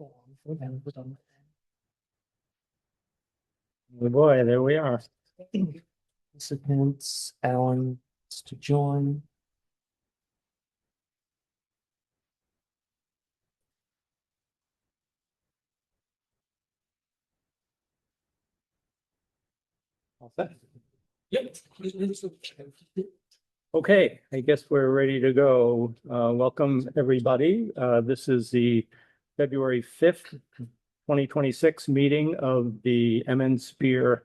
Oh boy, there we are. Participants, Alan is to join. All set. Yep. Okay, I guess we're ready to go. Welcome, everybody. This is the February 5th, 2026 meeting of the MN Spear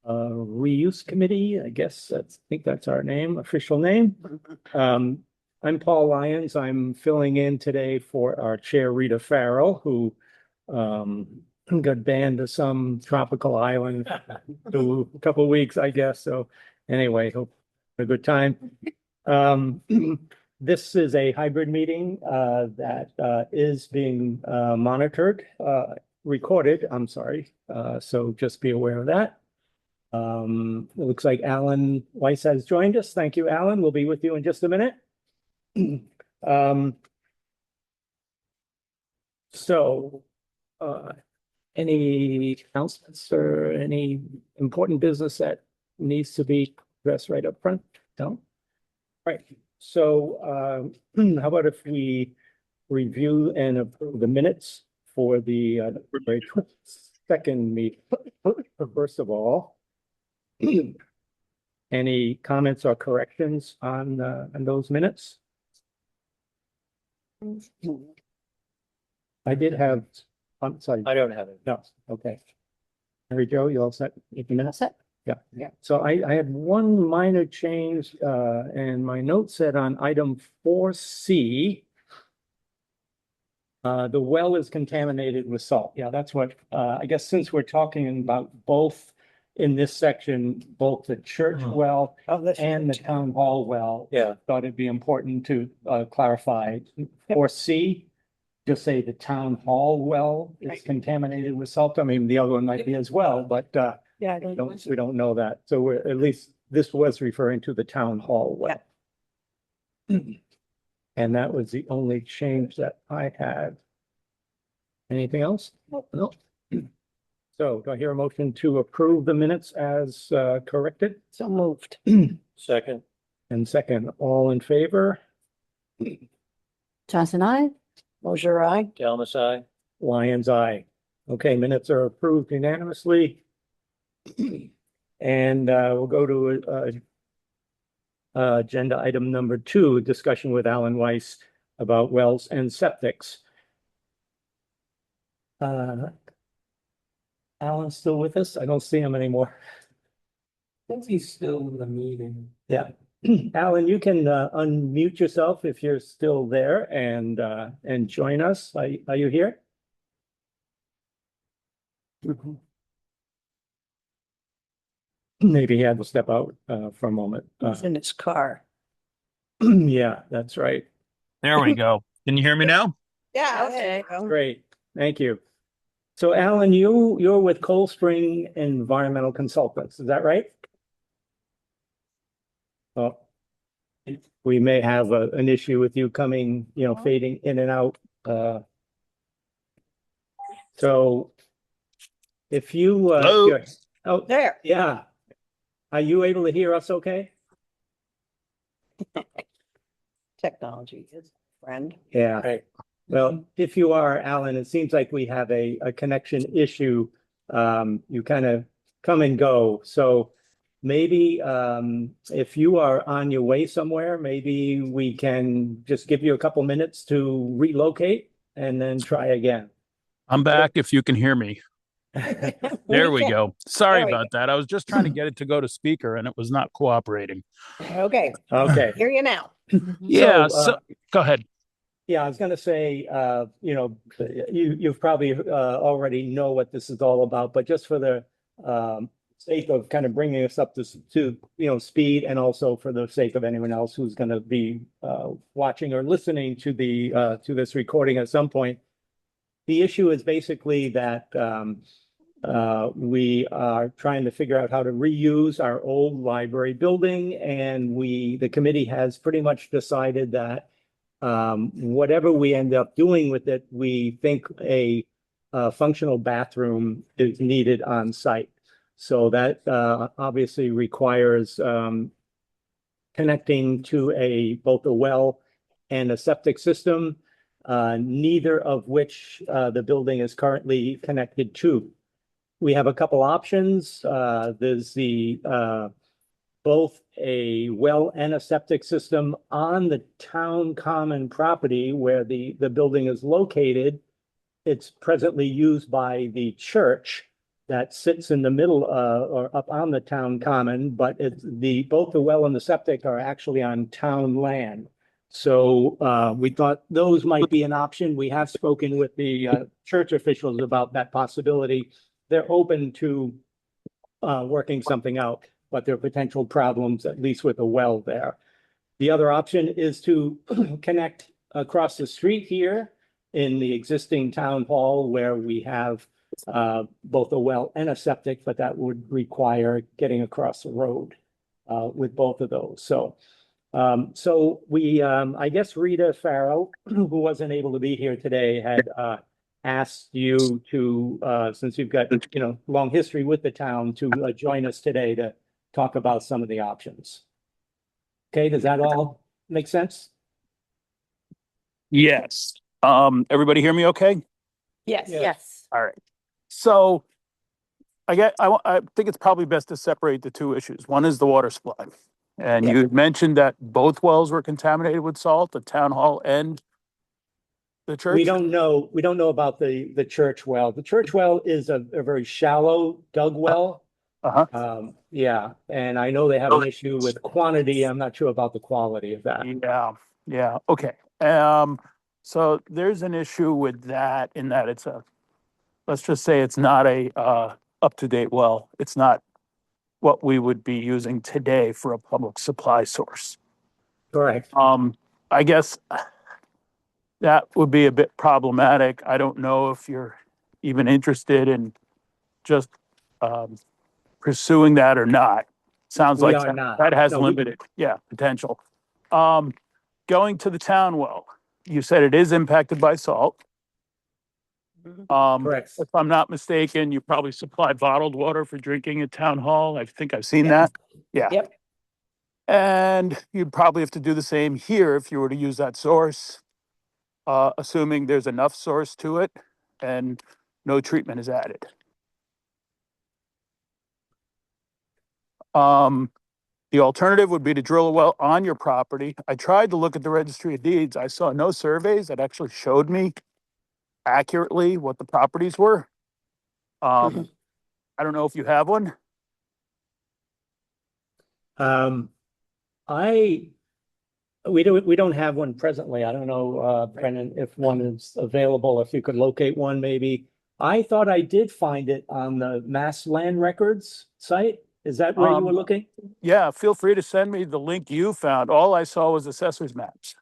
Reuse Committee. I think that's our name, official name. I'm Paul Lyons. I'm filling in today for our chair, Rita Farrell, who got banned to some tropical island to a couple of weeks, I guess. So anyway, hope a good time. This is a hybrid meeting that is being monitored, recorded, I'm sorry. So just be aware of that. It looks like Alan Weiss has joined us. Thank you, Alan. We'll be with you in just a minute. So any announcements or any important business that needs to be addressed right up front? No? Right. So how about if we review and approve the minutes for the February 22nd meeting? First of all, any comments or corrections on those minutes? I did have, I'm sorry. I don't have it. No, okay. Mary Jo, you all set? with the minutes? Set. Yeah. So I had one minor change, and my note said on item 4C, the well is contaminated with salt. Yeah, that's what, I guess since we're talking about both in this section, both the church well and the town hall well. Yeah. Thought it'd be important to clarify. 4C, just say the town hall well is contaminated with salt. I mean, the other one might be as well, but Yeah, we don't know that. So we're, at least this was referring to the town hall well. And that was the only change that I had. Anything else? No. So do I hear a motion to approve the minutes as corrected? so moved. Second. And second, all in favor? Johnson, I. Mosier, I. Dalmas, I. Lions, eye. Okay, minutes are approved unanimously. And we'll go to agenda item number 2, discussion with Alan Weiss about wells and septics. Alan's still with us? I don't see him anymore. I think he's still in the meeting. Yeah. Alan, you can unmute yourself if you're still there and join us. Are you here? Maybe he had to step out for a moment. He's in his car. Yeah, that's right. There we go. Can you hear me now? Yeah, okay. Great. Thank you. So Alan, you're with Cold Spring Environmental Consultants, is that right? Well, we may have an issue with you coming, fading in and out. So if you, Hello? oh, There. yeah. Are you able to hear us okay? Technology is a friend. Yeah. Right. Well, if you are, Alan, it seems like we have a connection issue. You kind of come and go. So maybe if you are on your way somewhere, maybe we can just give you a couple minutes to relocate and then try again. I'm back if you can hear me. There we go. Sorry There we about that. I was just trying to get it to go to speaker and it was not cooperating. Okay, Okay. hear you now. Yeah, So, so go ahead. Yeah, I was going to say, you've probably already know what this is all about, but just for the sake of kind of bringing us up to speed, and also for the sake of anyone else who's going to be watching or listening to this recording at some point, the issue is basically that we are trying to figure out how to reuse our old library building, and the committee has pretty much decided that Whatever we end up doing with it, we think a functional bathroom is needed on site. So that obviously requires connecting to both a well and a septic system, neither of which the building is currently connected to. We have a couple options. There's both a well and a septic system on the town common property where the building is located. It's presently used by the church that sits in the middle or up on the town common, but both the well and the septic are actually on town land. So we thought those might be an option. We have spoken with the church officials about that possibility. They're open to working something out, but there are potential problems, at least with a well there. The other option is to connect across the street here in the existing town hall where we have both a well and a septic, but that would require getting across the road with both of those. So I guess Rita Farrell, who wasn't able to be here today, had asked you to, since you've got, long history with the town, to join us today to talk about some of the options. Okay, does that all make sense? Yes. Everybody hear me okay? Yes. Yes. All right. So I think it's probably best to separate the two issues. One is the water supply. And Yeah. you had mentioned that both wells were contaminated with salt, the town hall and the church? We don't know about the church well. The church well is a very shallow dug well. Uh-huh. Yeah, and I know they have an issue with quantity. I'm not sure about the quality of that. Yeah, okay. So there's an issue with that in that let's just say it's not a up-to-date well. It's not what we would be using today for a public supply source. Correct. I guess that would be a bit problematic. I don't know if you're even interested in just pursuing that or not. Sounds We like are not. that has No, we- limited, potential. Going to the town well, you said it is impacted by salt. Correct. If I'm not mistaken, you probably supply bottled water for drinking at town hall. I think I've seen Yeah. that. Yeah. Yep. And you'd probably have to do the same here if you were to use that source, assuming there's enough source to it and no treatment is added. The alternative would be to drill a well on your property. I tried to look at the registry of deeds. I saw no surveys that actually showed me accurately what the properties were. I don't know if you have one. We don't have one presently. I don't know, Brennan, if one is available, if you could locate one, maybe. I thought I did find it on the Mass Land Records site. Is that where you were looking? Yeah, feel free to send me the link you found. All I saw was assessor's maps.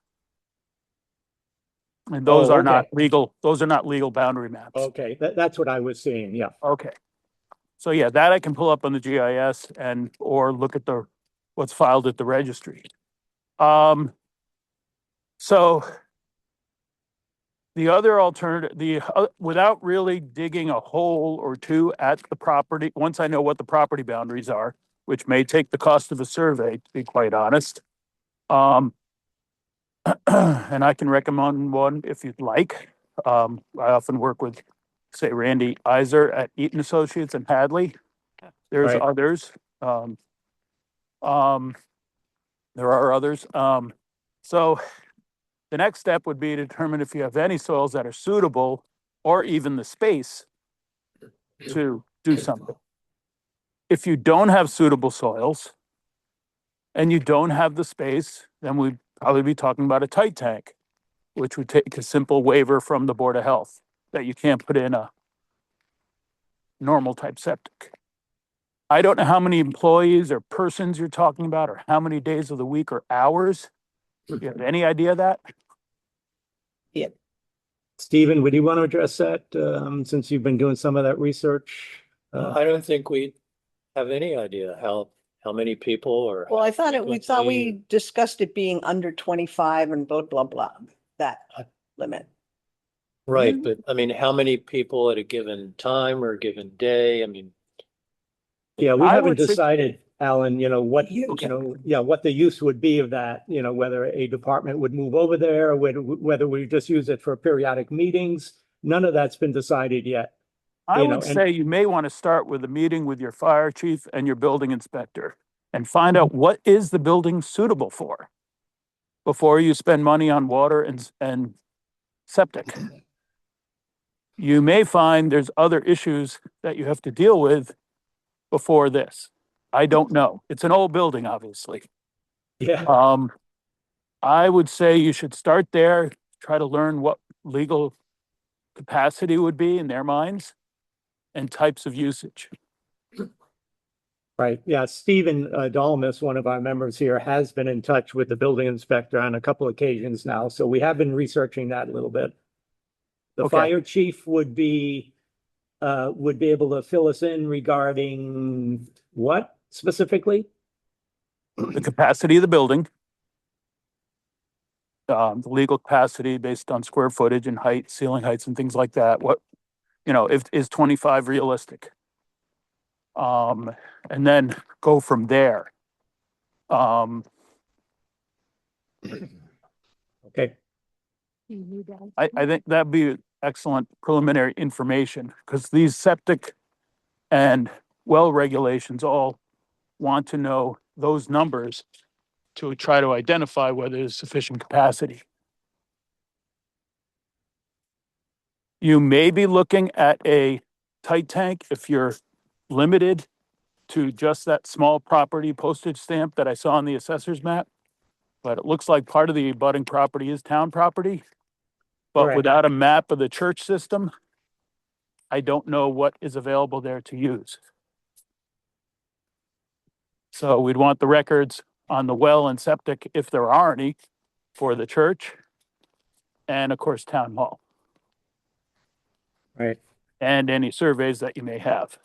And those Oh, are not okay. legal, those are not legal boundary maps. Okay, that's what I was seeing, yeah. Okay. So yeah, that I can pull up on the GIS or look at what's filed at the registry. So the other alternative, without really digging a hole or two at the property, once I know what the property boundaries are, which may take the cost of a survey, to be quite honest. And I can recommend one if you'd like. I often work with, say, Randy Iser at Eaton Associates in Hadley. There's Right. others. There are others. So the next step would be to determine if you have any soils that are suitable or even the space to do something. If you don't have suitable soils and you don't have the space, then we'd probably be talking about a tight tank, which would take a simple waiver from the Board of Health that you can't put in a normal type septic. I don't know how many employees or persons you're talking about or how many days of the week or hours. Do you have any idea of that? Stephen, would you want to address that, since you've been doing some of that research? I don't think we have any idea how how many people or? Well, I thought we frequency? discussed it being under 25 and blah, blah, blah, that limit. Right, but I mean, how many people at a given time or a given day? I mean, Yeah, we I haven't would say- decided, Alan, what, Okay. what the use would be of that, whether a department would move over there, or whether we just use it for periodic meetings. None of that's been decided yet. I You know, would and- say you may want to start with a meeting with your fire chief and your building inspector and find out what is the building suitable for before you spend money on water and septic. You may find there's other issues that you have to deal with before this. I don't know. It's an old building, obviously. Yeah, I would say you should start there, try to learn what legal capacity would be in their minds and types of usage. right. Yeah, Stephen Dalmas, one of our members here, has been in touch with the building inspector on a couple occasions now, so we have been researching that a little bit. The Okay. fire chief would be able to fill us in regarding what specifically? The capacity of the building, the legal capacity based on square footage and height, ceiling heights and things like that. What, if is 25 realistic? And then go from there. Okay, I think that'd be excellent preliminary information because these septic and well regulations all want to know those numbers to try to identify whether there's sufficient capacity. You may be looking at a tight tank if you're limited to just that small property postage stamp that I saw on the assessor's map. But it looks like part of the abutting property is town property. But Correct. without a map of the church system, I don't know what is available there to use. So we'd want the records on the well and septic, if there are any, for the church. And of course, town hall, right. and any surveys that you may have.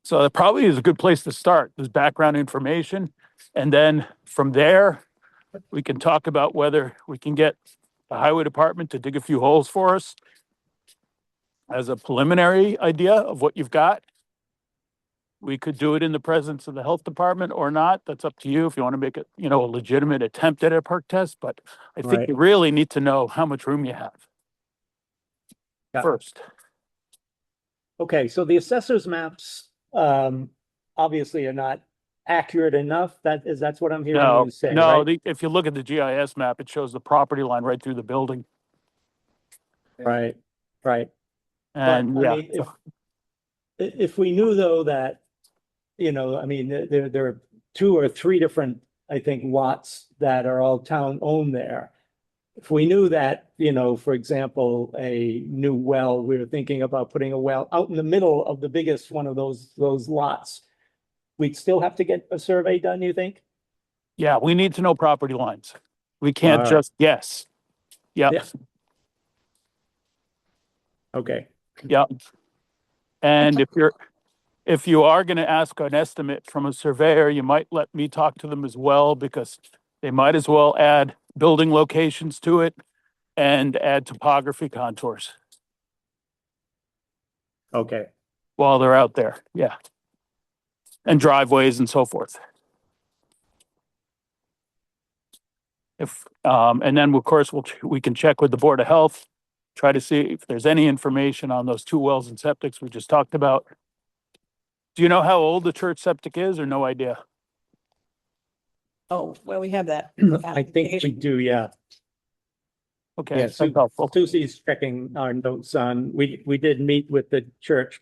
So that probably is a good place to start, this background information. And then from there, we can talk about whether we can get the highway department to dig a few holes for us as a preliminary idea of what you've got. We could do it in the presence of the health department or not. That's up to you if you want to make it, a legitimate attempt at a perk test. But I think Right. you really need to know how much room you have Yeah. first. Okay, so the assessor's maps obviously are not accurate enough. That's what I'm hearing No, you say, no, right? if you look at the GIS map, it shows the property line right through the building. Right, right. And But, I yeah, mean, if we knew though that, there are 2 or 3 different, I think, lots that are all town owned there. If we knew that, for example, a new well, we were thinking about putting a well out in the middle of the biggest one of those lots. We'd still have to get a survey done, you think? yeah, we need to know property lines. We can't Alright. just guess. Yeah, Yeah. Okay, yeah. And if you are gonna ask an estimate from a surveyor, you might let me talk to them as well, because they might as well add building locations to it and add topography contours okay, while they're out there, yeah. And driveways and so forth. And then of course, we can check with the Board of Health, try to see if there's any information on those 2 wells and septics we just talked about. Do you know how old the church septic is, or no idea? Oh, well, we have that. I think we do, yeah. Okay, Yeah, that's so helpful. Susie's checking our notes on, we did meet with the church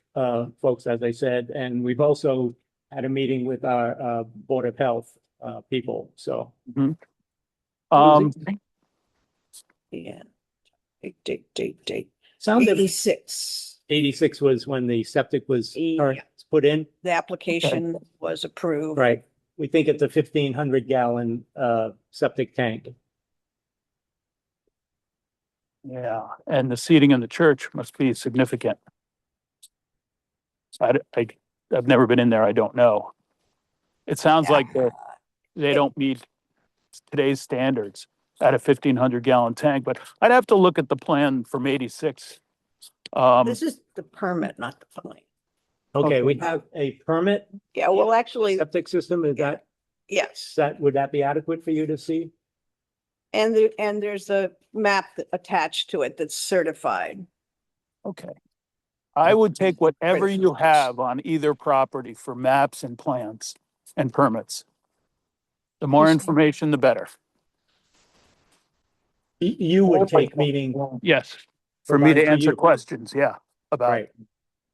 folks, as I said, and we've also had a meeting with our Board of Health people, so. Um, Yeah. Date. Sounded 86. 86 was when the septic was Yeah. put in, The application was approved. right? We think it's a 1,500 gallon septic tank. yeah, and the seating in the church must be significant. I've never been in there. I don't know. It sounds like they don't meet today's standards at a 1,500 gallon tank, but I'd have to look at the plan from 86. This is the permit, not the plan. Okay, we have a permit Yeah, well, actually, septic system. Is yes. would that be adequate for you to see? And there's a map attached to it that's certified. Okay. I would take whatever you have on either property for maps and plans and permits. The more information, the better. You would take, meaning, Yes, for me to Provide to answer you. questions, yeah, about right?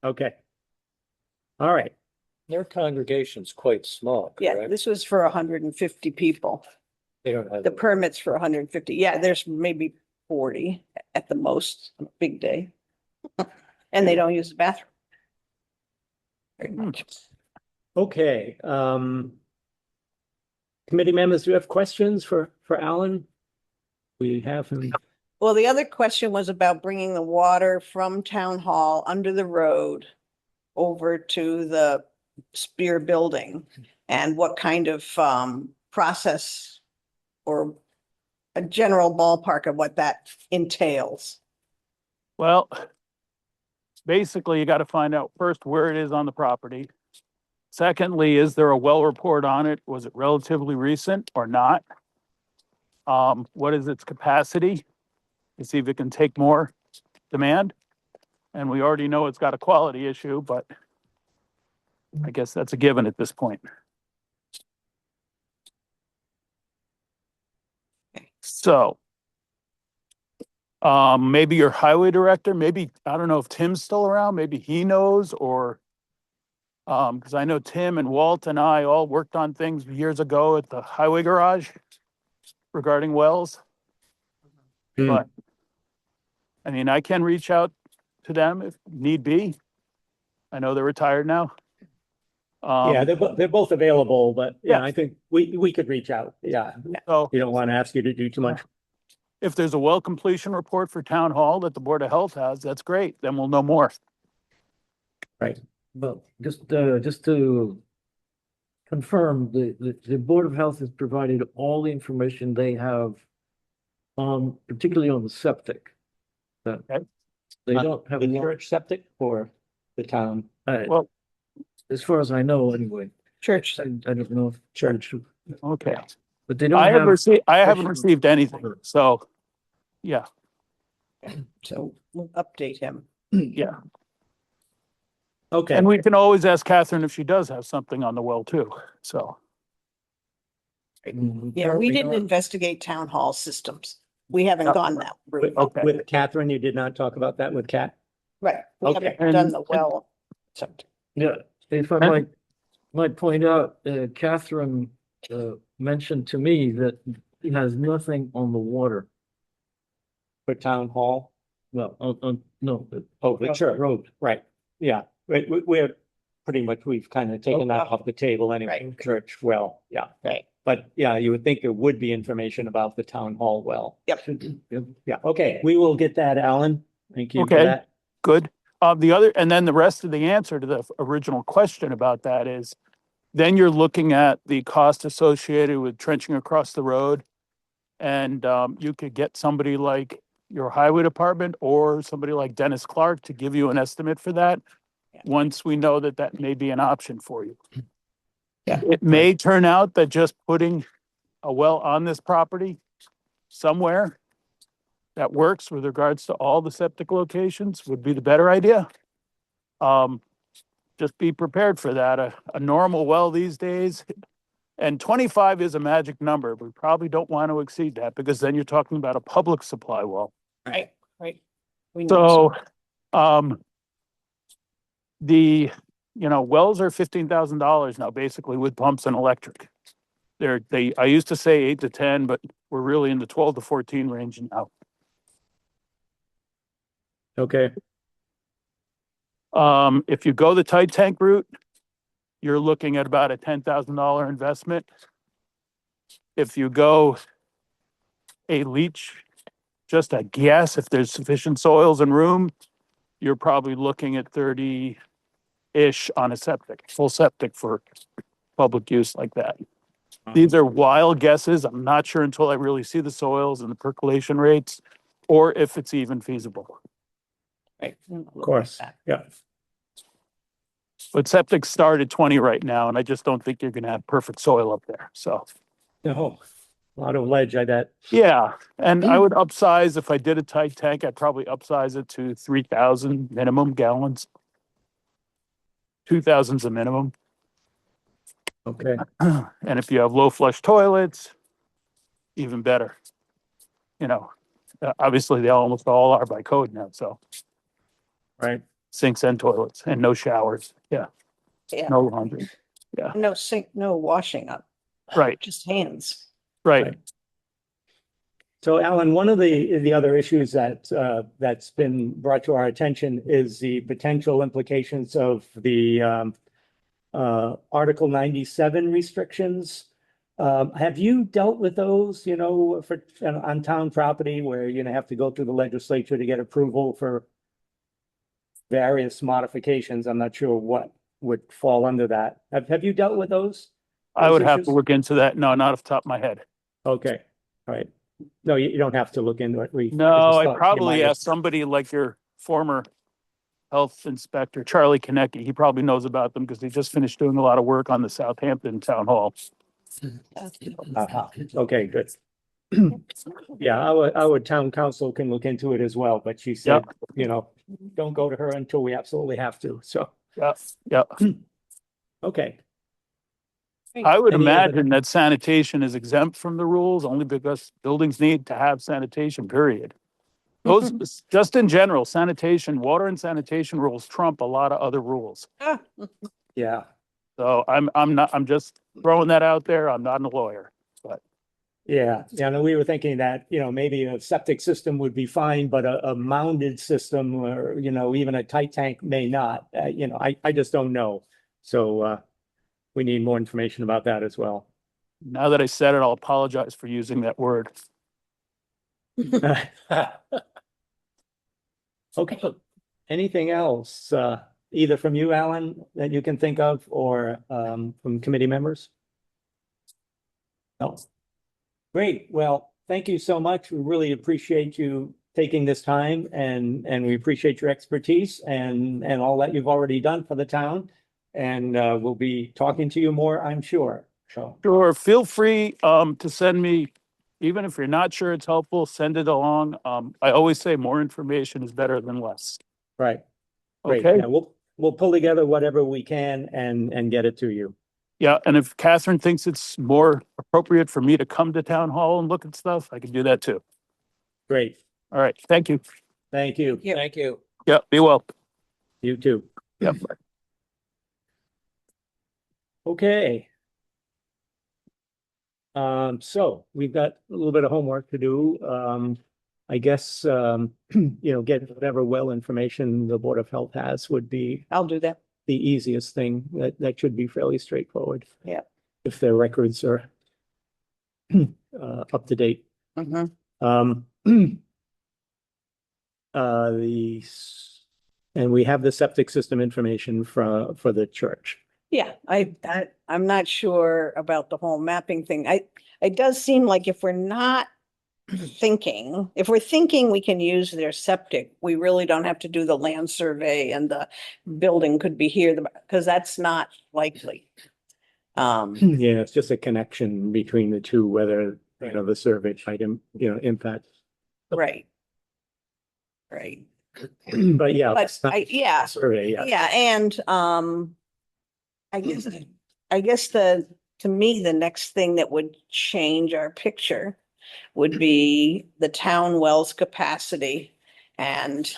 Okay. All right. Their congregation's quite small, Yeah, correct? this was for 150 people. They don't have. The permits for 150. Yeah, there's maybe 40 at the most, on a big day. And they don't use the bathroom. Very much. Okay, committee members, do you have questions for Alan? We have him. Well, the other question was about bringing the water from town hall under the road over to the Spear building and what kind of process or a general ballpark of what that entails. Well, basically, you got to find out first where it is on the property. Secondly, is there a well report on it? Was it relatively recent or not? What is its capacity? To see if it can take more demand. And we already know it's got a quality issue, but I guess that's a given at this point. So, maybe your highway director, maybe, I don't know if Tim's still around, maybe he knows, or, because I know Tim and Walt and I all worked on things years ago at the highway garage regarding wells. Hmm. But, I mean, I can reach out to them if need be. I know they're retired now. Yeah, they're both available, but yeah, Yeah. I think we could reach out. Yeah, So you don't want to ask you to do too much. if there's a well completion report for town hall that the Board of Health has, that's great. Then we'll know more. But just to confirm, the Board of Health has provided all the information they have on, particularly on the septic. That Okay. they don't have, The church septic or the town Well, as far as I know, anyway. Church. I don't know if church? okay. but they don't I haven't have. received special- received anything. So, yeah, So we'll update him. yeah. Okay, And we can always ask Catherine if she does have something on the well too. So, Yeah, we didn't investigate town hall systems. We haven't gone that route. okay. with Catherine, you did not talk about that with Cat? Right. We Okay. haven't done the well. septic. Yeah, if I And- might point out, Catherine mentioned to me that he has nothing on the water. For town hall? Well, no. Oh, the church, Road. right, yeah, we're pretty much, we've kind of taken that off the table anyway, Right. church well, yeah. Right. But yeah, you would think there would be information about the town hall well. Yep. Yeah, okay, we will get that, Alan. Thank you for Okay. that. Good. And then the rest of the answer to the original question about that is, then you're looking at the cost associated with trenching across the road. And you could get somebody like your highway department or somebody like Dennis Clark to give you an estimate for that. Yeah. Once we know that that may be an option for you. Yeah. It may turn out that just putting a well on this property somewhere that works with regards to all the septic locations would be the better idea. Just be prepared for that. A normal well these days, and 25 is a magic number. We probably don't want to exceed that because then you're talking about a public supply well. Right, right. We know So, wells are $15,000 now, basically with pumps and electric. I used to say 8 to 10, but we're really in the 12 to 14 range now. Okay, If you go the tight tank route, you're looking at about a $10,000 investment. If you go a leach, just a guess, if there's sufficient soils and room, you're probably looking at 30 ish on a septic, full septic for public use like that. These are wild guesses. I'm not sure until I really see the soils and the percolation rates, or if it's even feasible. Right. Of course, yeah. But septic start at 20 right now, and I just don't think you're gonna have perfect soil up there, so. No, a lot of ledge, I bet. Yeah, and I would upsize, if I did a tight tank, I'd probably upsize it to 3,000 minimum gallons. 2,000's a minimum. Okay, And if you have low flush toilets, even better. You know, obviously they almost all are by code now, so right. sinks and toilets and no showers. Yeah, Yeah. no laundry. No sink, no washing up, Right, just hands. right. So Alan, one of the other issues that, that's been brought to our attention is the potential implications of the, Article 97 restrictions. Have you dealt with those, you know, for, on town property where you're gonna have to go through the legislature to get approval for various modifications? I'm not sure what would fall under that. Have you dealt with those? I would Those have to issues? look into that. No, not off the top of my head. Okay, all right. No, you don't have to look into it. No, just I thought you probably might have- asked somebody like your former health inspector, Charlie Konecki. He probably knows about them because he just finished doing a lot of work on the Southampton Town Hall. Uh-huh. Okay, good. Yeah, our town council can look into it as well, but she said, you know, don't go to her until we absolutely have to, so, Yeah, yeah. okay. I would Any other- imagine that sanitation is exempt from the rules only because buildings need to have sanitation, period. Those, just in general, sanitation, water and sanitation rules trump a lot of other rules. Ah, Yeah, So I'm just throwing that out there. I'm not a lawyer. yeah, no, we were thinking that, you know, maybe a septic system would be fine, but a mounded system or, you know, even a tight tank may not, you know, I just don't know. So, we need more information about that as well. Now that I said it, I'll apologize for using that word. Okay, anything else, either from you, Alan, that you can think of, or from committee members? No. Great, well, thank you so much. We really appreciate you taking this time and we appreciate your expertise and all that you've already done for the town. And we'll be talking to you more, I'm sure, so. Sure, feel free to send me, even if you're not sure it's helpful, send it along. I always say more information is better than less. Right. Great, Okay? yeah, we'll pull together whatever we can and get it to you. Yeah, and if Catherine thinks it's more appropriate for me to come to town hall and look at stuff, I can do that too. Great, All right, thank you. thank you. Yeah. Thank you. Yeah, be well. You too. Yep. Okay. So we've got a little bit of homework to do. I guess, you know, get whatever well information the Board of Health has would be I'll do that. the easiest thing. That should be fairly straightforward. Yeah. If their records are up to date. Mhm. And we have the septic system information for the church. Yeah, I'm not sure about the whole mapping thing. It does seem like if we're not thinking, if we're thinking we can use their septic, we really don't have to do the land survey and the building could be here, because that's not likely. Yeah, it's just a connection between the two, whether, you know, the survey item, you know, impact. Right. Right. But yeah. But it's not yeah, Survey, yeah. yeah, and I guess to me, the next thing that would change our picture would be the town wells capacity. And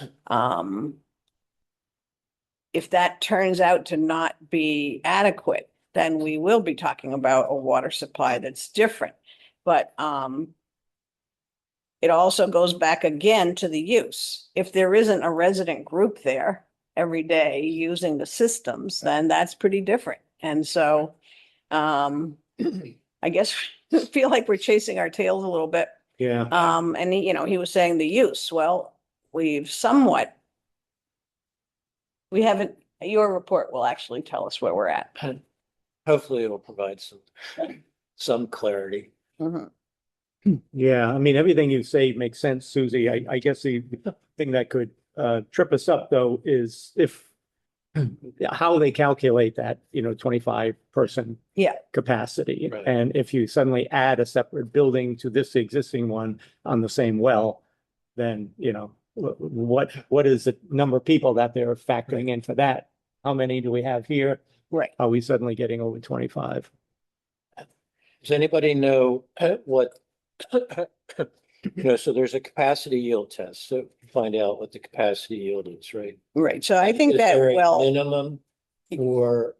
if that turns out to not be adequate, then we will be talking about a water supply that's different. But it also goes back again to the use. If there isn't a resident group there every day using the systems, then that's pretty different. And so I guess I feel like we're chasing our tails a little bit. Yeah, And he, you know, he was saying the use. Well, we haven't Your report will actually tell us where we're at. Hopefully it'll provide some clarity. Mhm. Yeah, I mean, everything you say makes sense, Susie. I guess the thing that could trip us up though is if how they calculate that, 25 person Yeah. capacity. Right. And if you suddenly add a separate building to this existing one on the same well, then, what is the number of people that they're factoring in for that? How many do we have here? Right. Are we suddenly getting over 25? Does anybody know what, so there's a capacity yield test, so find out what the capacity yield is, right? Right. So I think Is that, there a well, minimum for,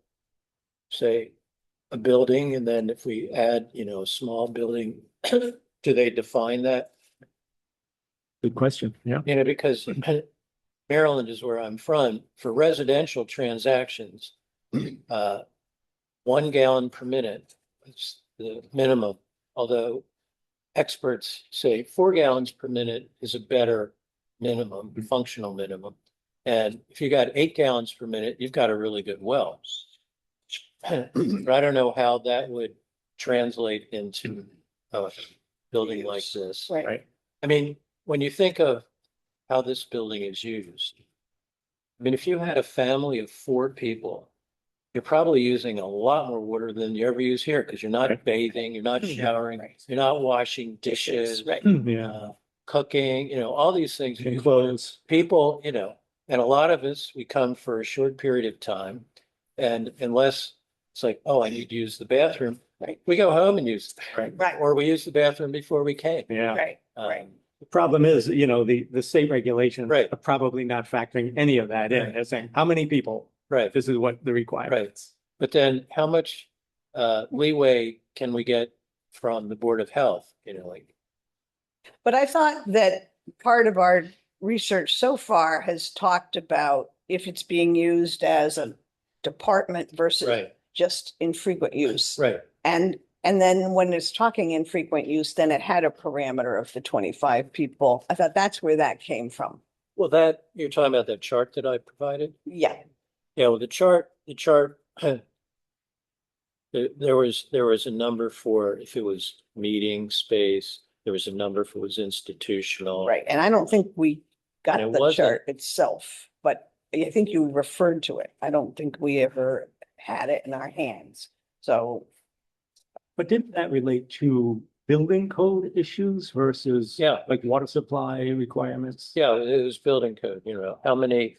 say, a building, and then if we add, a small building, do they define that? Good question. Yeah. Because Maryland is where I'm from, for residential transactions, 1 gallon per minute is the minimum, although experts say 4 gallons per minute is a better minimum, functional minimum. And if you got 8 gallons per minute, you've got a really good well. But I don't know how that would translate into a building like this. right. Right. I mean, when you think of how this building is used, I mean, if you had a family of 4 people, you're probably using a lot more water than you ever use here because you're not Right. bathing, you're not showering, Right. you're not washing dishes, Right. Yeah. cooking, all these things. And clothes. People, and a lot of us, we come for a short period of time. And unless it's like, oh, I need to use the bathroom, Right. we go home and use the bathroom. Right. Or we use the bathroom before we came. Yeah. Right. Right. Um, The problem is, the state regulations Right. are probably not factoring any of that in. Right. They're saying, how many people? Right. This is what the requirements. But then how much leeway can we get from the Board of Health? But I thought that part of our research so far has talked about if it's being used as a department versus Right, just infrequent use. right. And then when it's talking infrequent use, then it had a parameter of the 25 people. I thought that's where that came from. Well, you're talking about that chart that I provided? Yeah. Yeah, well, the chart, there was a number for if it was meeting space, there was a number if it was institutional. Right. And I don't think we got And it the wasn't- chart itself, but I think you referred to it. I don't think we ever had it in our hands. So, But didn't that relate to building code issues versus Yeah. like water supply requirements? Yeah, it was building code, how many.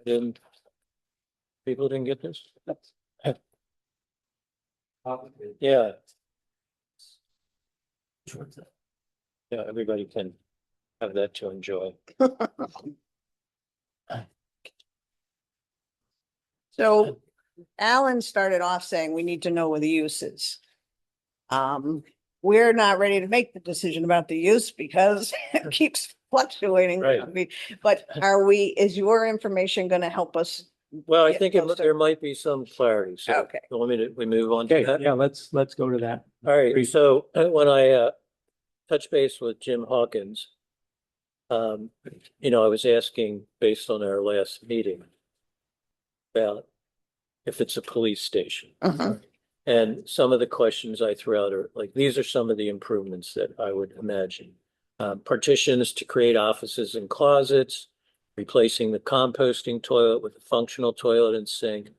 People didn't get this? Yeah. Yeah, everybody can have that to enjoy. so Alan started off saying we need to know where the use is. We're not ready to make the decision about the use because it keeps fluctuating. Right. But is your information going to help us? Well, I Yeah, think no, sir. there might be some clarity, so. Okay. You want me to, we move on to Okay, that? yeah, let's go to that. All right, so when I touched base with Jim Hawkins, I was asking, based on our last meeting, about if it's a police station. Mhm. And some of the questions I threw out are like, these are some of the improvements that I would imagine. Partitions to create offices and closets, replacing the composting toilet with a functional toilet and sink,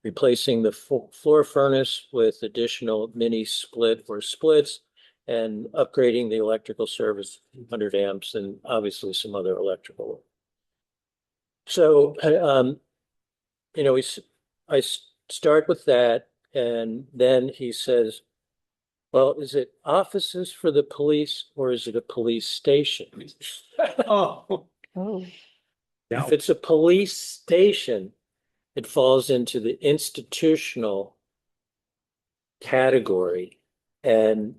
replacing the floor furnace with additional mini split or splits, and upgrading the electrical service 100 amps and obviously some other electrical. So, I start with that, and then he says, well, is it offices for the police or is it a police station? Oh. Oh. If it's a police station, it falls into the institutional category. And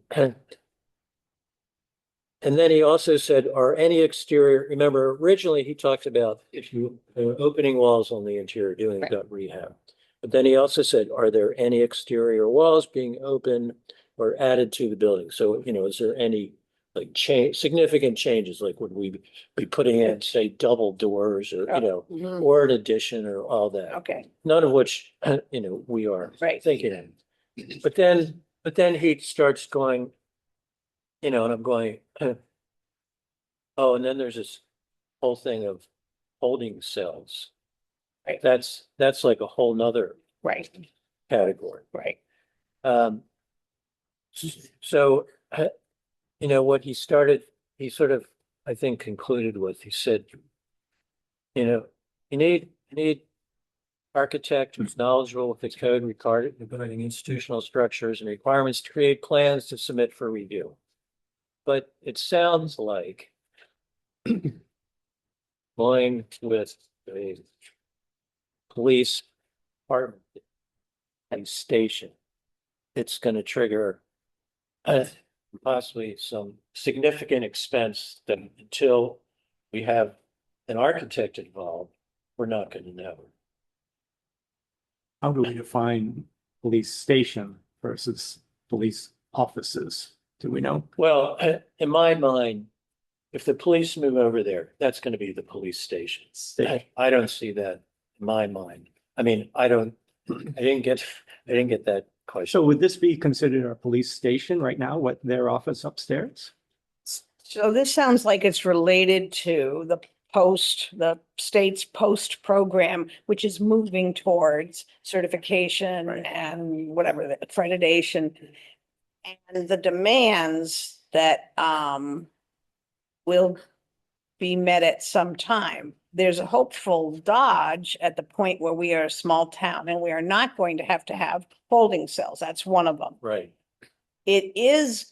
then he also said, are any exterior, remember, originally he talked about if you opening walls on the interior, doing Right. gut rehab. But then he also said, are there any exterior walls being opened or added to the building? So, is there any like significant changes? Like would we be putting in, say, double doors or, Mhm. or an addition or all that? Okay, None of which, we are Right. thinking. But then he starts going, and I'm going, oh, and then there's this whole thing of holding cells. Right. That's like a whole nother right, category. right. Um, so, what he sort of, I think, concluded with, he said, you need architect who's knowledgeable with the code regarding institutional structures and requirements to create plans to submit for review. But it sounds like going with a police department, a station, it's going to trigger possibly some significant expense that until we have an architect involved, we're not going to know. How do we define police station versus police offices? Do we know? Well, in my mind, if the police move over there, that's going to be the police station. I don't see that in my mind. I mean, I didn't get that question. So would this be considered a police station right now, what their office upstairs? So this sounds like it's related to the state's post program, which is moving towards certification Right. and whatever, the accreditation. And the demands that will be met at some time. There's a hopeful dodge at the point where we are a small town and we are not going to have holding cells. That's one of them. Right. It is,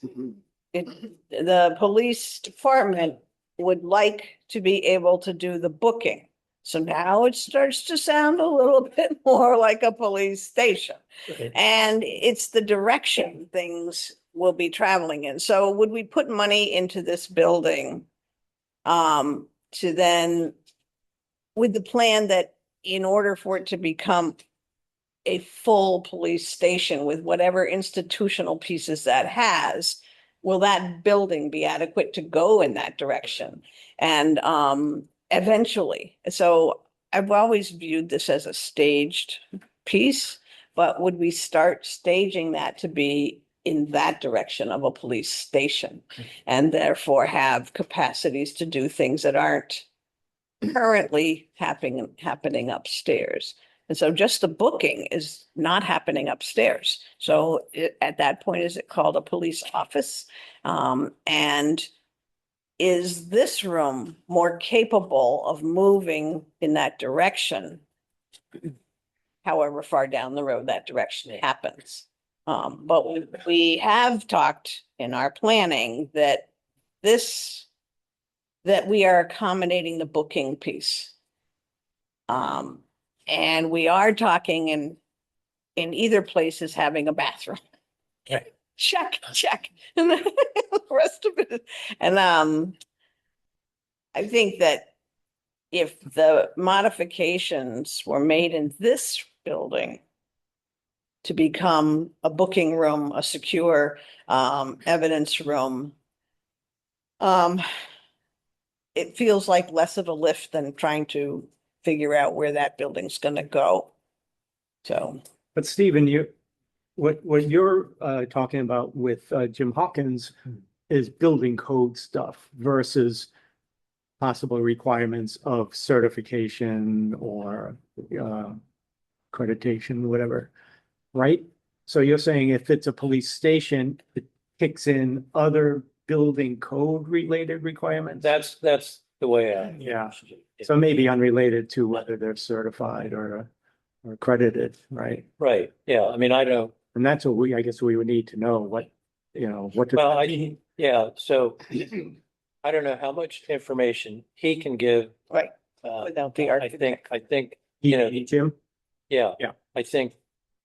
the police department would like to be able to do the booking. So now it starts to sound a little bit more like a police station. Right. And it's the direction things will be traveling in. So would we put money into this building to then, with the plan that in order for it to become a full police station with whatever institutional pieces that has, will that building be adequate to go in that direction? And eventually, so I've always viewed this as a staged piece, but would we start staging that to be in that direction of a police station and therefore have capacities to do things that aren't currently happening upstairs? And so just the booking is not happening upstairs. So at that point, is it called a police office? And is this room more capable of moving in that direction? However far down the road that direction happens. But we have talked in our planning that that we are accommodating the booking piece. And we are talking in either places having a bathroom. Okay. Check. And then the rest of it. And I think that if the modifications were made in this building to become a booking room, a secure evidence room, it feels like less of a lift than trying to figure out where that building's gonna go. So, But Stephen, what you're talking about with Jim Hawkins is building code stuff versus possible requirements of certification or accreditation, whatever, right? So you're saying if it's a police station, it kicks in other building code related requirements? That's the way I. Yeah. So maybe unrelated to whether they're certified or accredited, right? Right. Yeah. I mean, I don't. And that's what I guess we would need to know what, what. does Well, that mean? yeah. So I don't know how much information he can give. right, without the architect. I think, you know, Jim? yeah. Yeah. I think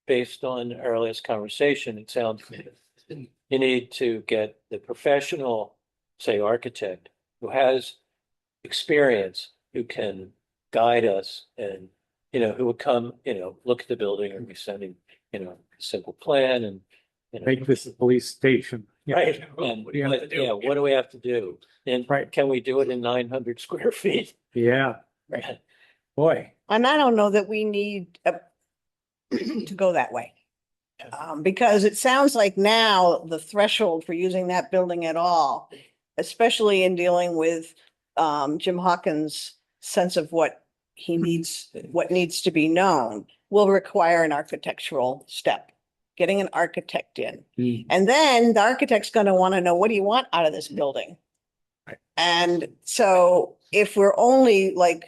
based on our last conversation, it sounds you need to get the professional, say, architect who has experience, who can guide us and, who would come, look at the building and be sending, a simple plan and you know, Make this a police station. Yeah. right, and What do you have to do? yeah, what do we have to do? And Right. can we do it in 900 square feet? Yeah, Right. boy. And I don't know that we need to go that way. Because it sounds like now the threshold for using that building at all, especially in dealing with Jim Hawkins' sense of what he needs, what needs to be known, will require an architectural step, getting an architect in. And then the architect's gonna want to know, what do you want out of this building? Right. And so if we're only like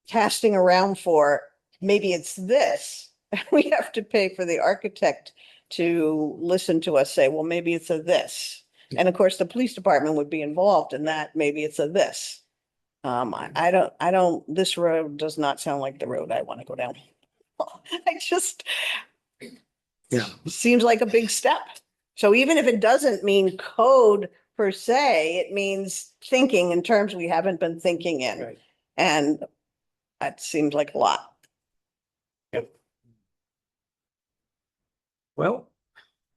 casting around for, maybe it's this, we have to pay for the architect to listen to us say, well, maybe it's a this. And of course, the police department would be involved in that, maybe it's a this. I don't, this road does not sound like the road I want to go down. I just, Yeah. seems like a big step. So even if it doesn't mean code per se, it means thinking in terms we haven't been thinking in. Right. And that seems like a lot. Well,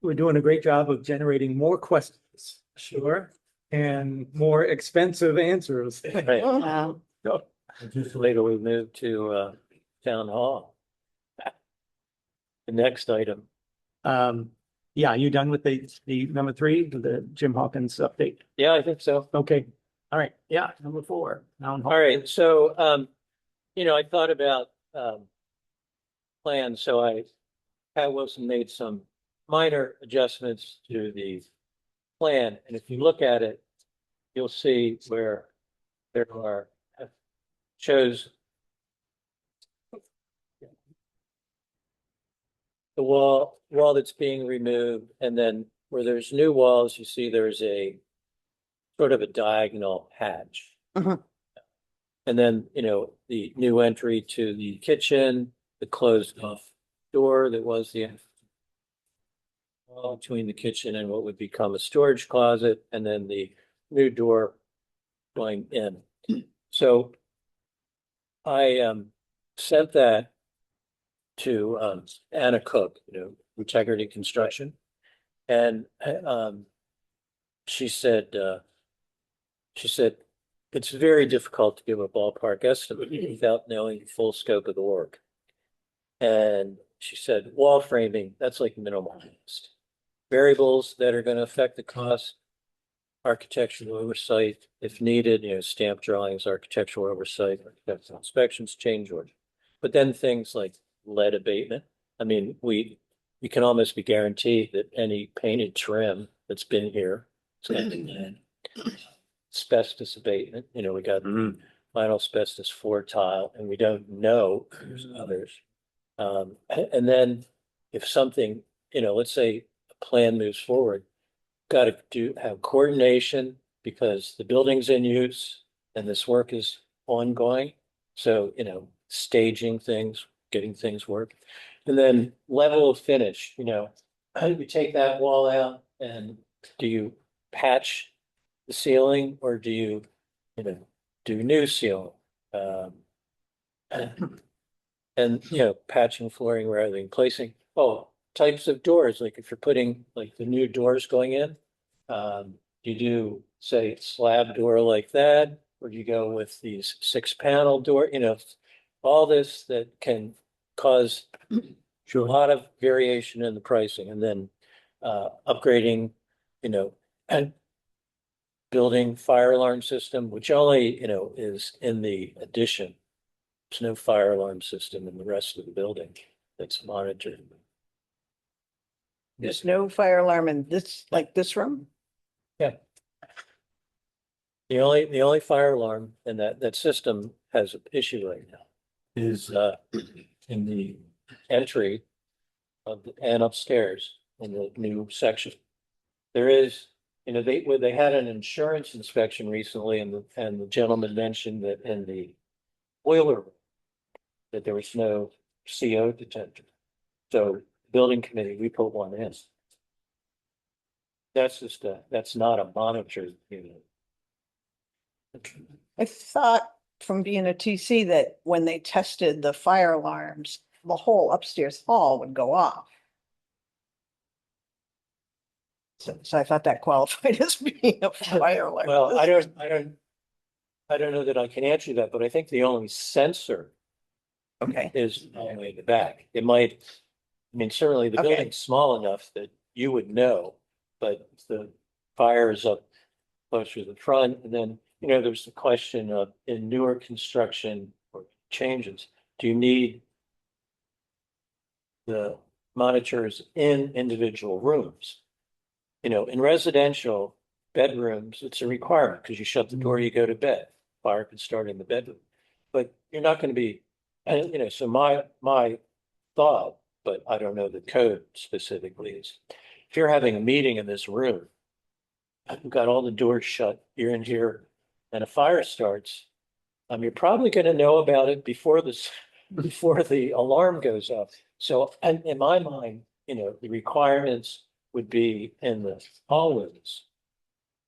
we're doing a great job of generating more questions, sure, and more expensive answers. Right. Um, Just later we move to town hall. The next item. Yeah, you done with the number 3, the Jim Hawkins update? Yeah, I think so. Okay, all right, yeah, number 4. Town hall. All right, so I thought about plans, so Pat Wilson made some minor adjustments to the plan, and if you look at it, you'll see where there are shows the wall that's being removed, and then where there's new walls, you see there's a sort of a diagonal hatch. Mhm. And then, the new entry to the kitchen, the closed off door that was the wall between the kitchen and what would become a storage closet, and then the new door going in. So I sent that to Anna Cook, Integrity Construction. And she said it's very difficult to give a ballpark estimate without knowing the full scope of the work. And she said, wall framing, that's like minimal cost. Variables that are going to affect the cost, architectural oversight, if needed, stamp drawings, architectural oversight, architectural inspections, change order. But then things like lead abatement. I mean, we can almost be guaranteed that any painted trim that's been here is going to be in. Asbestos abatement, we got vinyl asbestos 4 tile, and we don't know if there's others. And then if something, let's say a plan moves forward, got to have coordination because the building's in use and this work is ongoing. So, staging things, getting things work. And then level of finish, how do we take that wall out and do you patch the ceiling or do you, do new ceiling? And, patching flooring rather than placing, types of doors, like if you're putting like the new doors going in, you do say slab door like that, or you go with these 6-panel door, all this that can cause a lot of variation in the pricing, and then upgrading, and building fire alarm system, which only, is in the addition. There's no fire alarm system in the rest of the building that's monitored. There's no fire alarm in this, like this room? The only fire alarm in that system has an issue right now is in the entry and upstairs in the new section. There is, they had an insurance inspection recently, and the gentleman mentioned that in the boiler room that there was no CO detector. So building committee, we put one in. That's that's not a monitored unit. I thought from being a TC that when they tested the fire alarms, the whole upstairs hall would go off. So I thought that qualified as being a fire alert. Well, I don't know that I can answer that, but I think the only sensor Okay, is only in the back. It might, I mean, certainly the Okay. building's small enough that you would know, but the fire is up closer to the front. And then, there's the question of in newer construction or changes, do you need the monitors in individual rooms? In residential bedrooms, it's a requirement because you shut the door, you go to bed. Fire can start in the bedroom. But you're not going to be, so my thought, but I don't know the code specifically, is if you're having a meeting in this room, you've got all the doors shut, you're in here, and a fire starts, you're probably going to know about it before before the alarm goes off. So, and in my mind, the requirements would be in the hallways.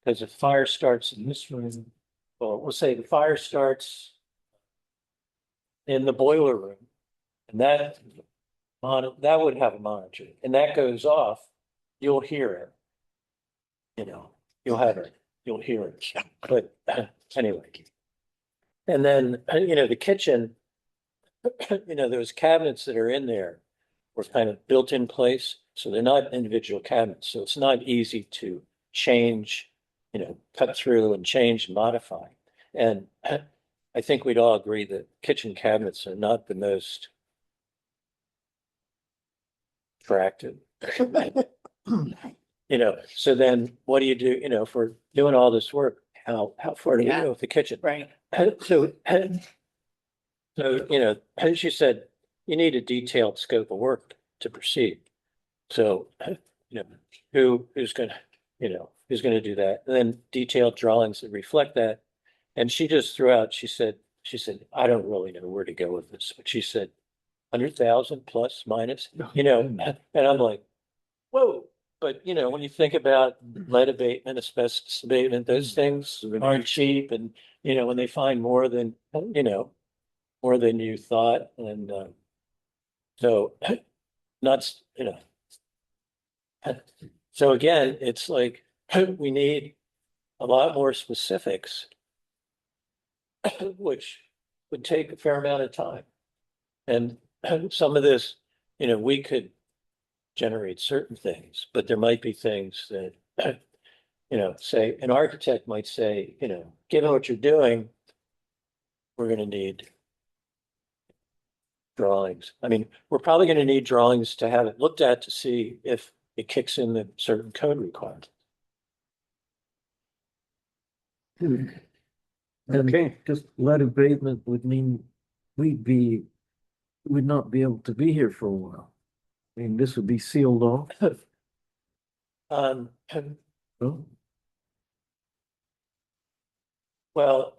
Because if fire starts in this room, well, we'll say the fire starts in the boiler room, and that would have a monitor, and that goes off, you'll hear it. You'll hear it. But anyway. And then, the kitchen, those cabinets that are in there were kind of built in place. So they're not individual cabinets. So it's not easy to change, cut through and change and modify. And I think we'd all agree that kitchen cabinets are not the most attractive. So then what do you do, if we're doing all this work, how far do we Yeah. go with the kitchen? right. So, as you said, you need a detailed scope of work to proceed. So, who's gonna do that? And then detailed drawings that reflect that. And she just threw out, she said, I don't really know where to go with this, but she said, 100,000 plus minus, and I'm like, whoa. But, when you think about lead abatement, asbestos abatement, those things aren't cheap. And, when they find more than you thought. And so not, so again, it's like we need a lot more specifics, which would take a fair amount of time. And some of this, we could generate certain things, but there might be things that, say an architect might say, given what you're doing, we're going to need drawings. I mean, we're probably going to need drawings to have it looked at to see if it kicks in the certain code requirements. And Okay. just lead abatement would mean would not be able to be here for a while. I mean, this would be sealed off. Um, Oh, well,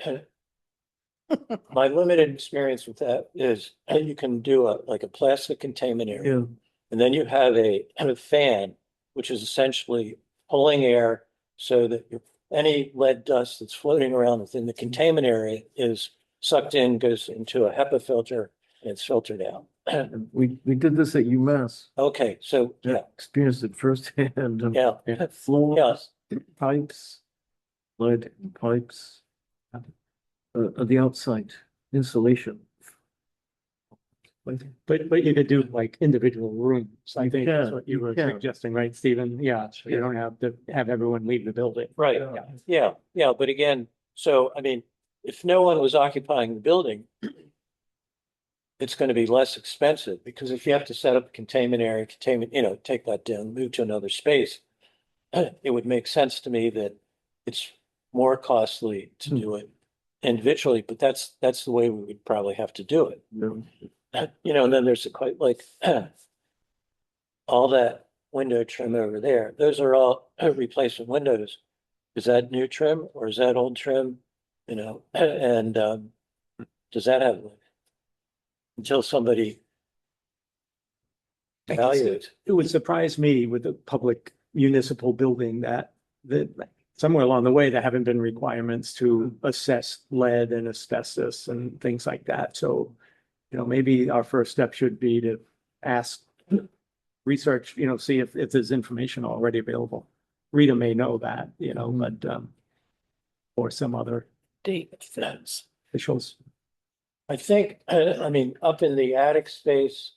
my limited experience with that is you can do like a plastic containment area. yeah, And then you have a fan, which is essentially pulling air so that any lead dust that's floating around within the containment area is sucked in, goes into a HEPA filter, and it's filtered out. and we did this at UMass. Okay, so yeah, Experienced it firsthand. yeah, Floors, pipes, lead pipes. The outside insulation. But you could do like individual rooms. I think that's can, what you were you can. suggesting, right, Stephen? Yeah, you don't have to have everyone leave the building. right, yeah. But again, so I mean, if no one was occupying the building, it's going to be less expensive because if you have to set up a containment area, take that down, move to another space, it would make sense to me that it's more costly to do it individually, but that's the way we would probably have to do it. And then there's quite like all that window trim over there. Those are all replacement windows. Is that new trim or is that old trim? And does that have until somebody evaluates? It would surprise me with a public municipal building that somewhere along the way, there haven't been requirements to assess lead and asbestos and things like that. So maybe our first step should be to ask, research, see if there's information already available. Rita may know that, but, or some other Date. officials. I think, I mean, up in the attic space,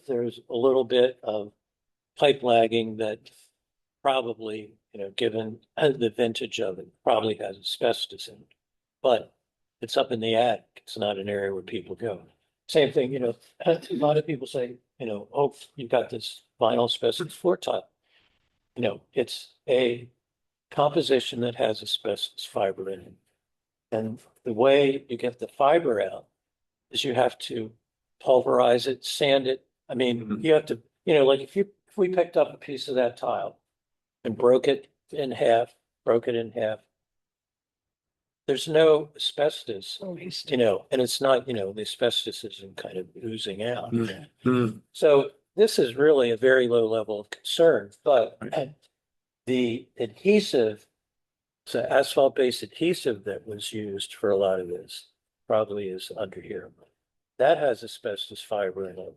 there's a little bit of pipe lagging that probably, given the vintage of it, probably has asbestos in it. But it's up in the attic. It's not an area where people go. Same thing, a lot of people say, oh, you've got this vinyl asbestos floor tile. It's a composition that has asbestos fiber in it. And the way you get the fiber out is you have to pulverize it, sand it. I mean, you have to, like if we picked up a piece of that tile and broke it in half, there's no asbestos, and it's not, the asbestos isn't kind of oozing out. So this is really a very low level of concern, but the adhesive, so asphalt-based adhesive that was used for a lot of this probably is under here. That has asbestos fiber in it.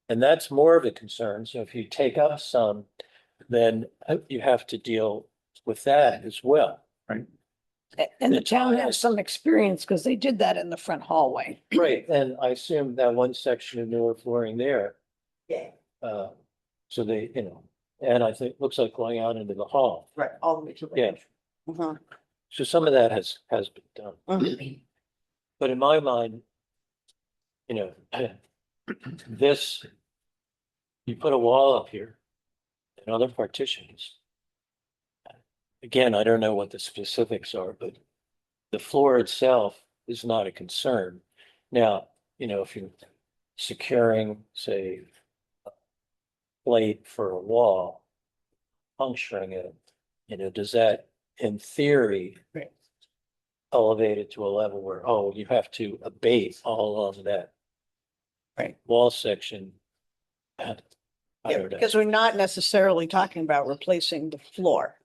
And that's more of a concern. So if you take up some, then you have to deal with that as well. Right. And the town has some experience because they did that in the front hallway. Right, and I assume that one section of newer flooring there. Yeah. So they, and I think, looks like going out into the hall. Right, all the way to the. Yeah. Mhm. So some of that has been done. Mhm. But in my mind, this, you put a wall up here and other partitions. Again, I don't know what the specifics are, but the floor itself is not a concern. Now, if you're securing, say, a plate for a wall, puncturing it, does that, in theory, Right. elevate it to a level where, you have to abate all of that Right. wall section? I Yeah, don't know. because we're not necessarily talking about replacing the floor,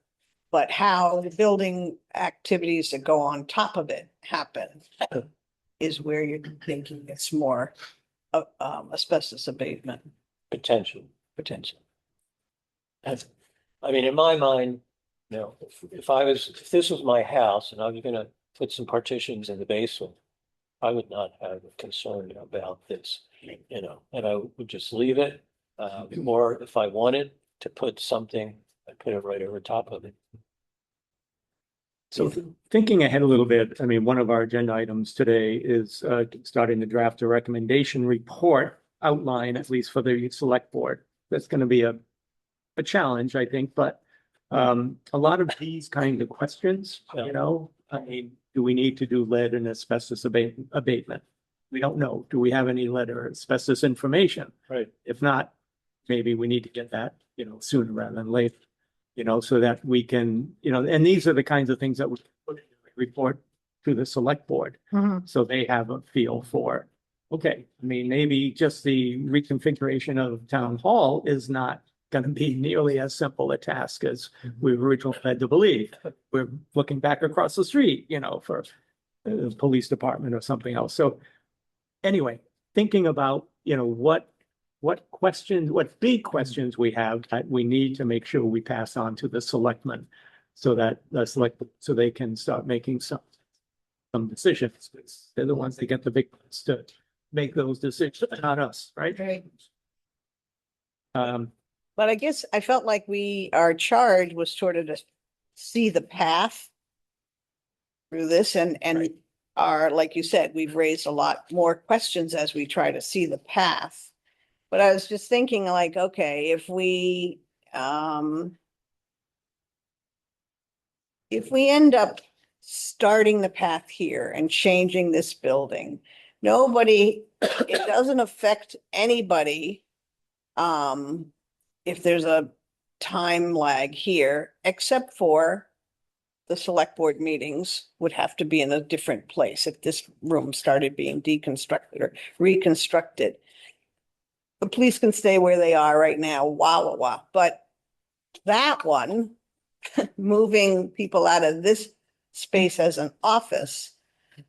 but how the building activities that go on top of it happen is where you're thinking it's more asbestos abatement Potential. potential. I mean, in my mind, if this was my house and I was gonna put some partitions in the basement, I would not have a concern about this, and I would just leave it. Or if I wanted to put something, I put it right over top of it. So thinking ahead a little bit, I mean, one of our agenda items today is starting to draft a recommendation report outline, at least for the select board. That's going to be a challenge, I think, but a lot of these kind of questions, I mean, do we need to do lead and asbestos abatement? We don't know. Do we have any lead or asbestos information? Right. If not, maybe we need to get that, sooner rather than later. So that we can, and these are the kinds of things that we put in the report to the select board. So they have a feel for, okay, I mean, maybe just the reconfiguration of town hall is not going to be nearly as simple a task as we were originally led to believe. We're looking back across the street, for the police department or something else. So anyway, thinking about, what big questions we have that we need to make sure we pass on to the selectmen so that so they can start making some decisions. They're the ones that get the big ones to make those decisions, not us, right? Right. Um, But I guess I felt like our charge was sort of to see the path through this and like you said, we've raised a lot more questions as we try to see the path. But I was just thinking like, okay, if we end up starting the path here and changing this building, it doesn't affect anybody. If there's a time lag here, except for the select board meetings would have to be in a different place if this room started being deconstructed or reconstructed. The police can stay where they are right now, but that one, moving people out of this space as an office,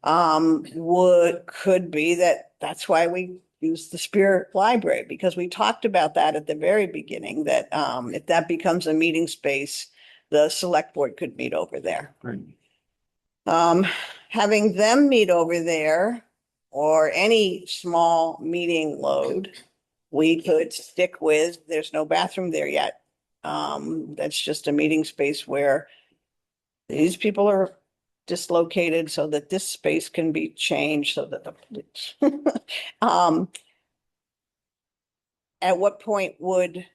could be that that's why we use the Spear Library, because we talked about that at the very beginning, that if that becomes a meeting space, the select board could meet over there. Right. Having them meet over there or any small meeting load, we could stick with, there's no bathroom there yet. That's just a meeting space where these people are dislocated so that this space can be changed so that the at what point would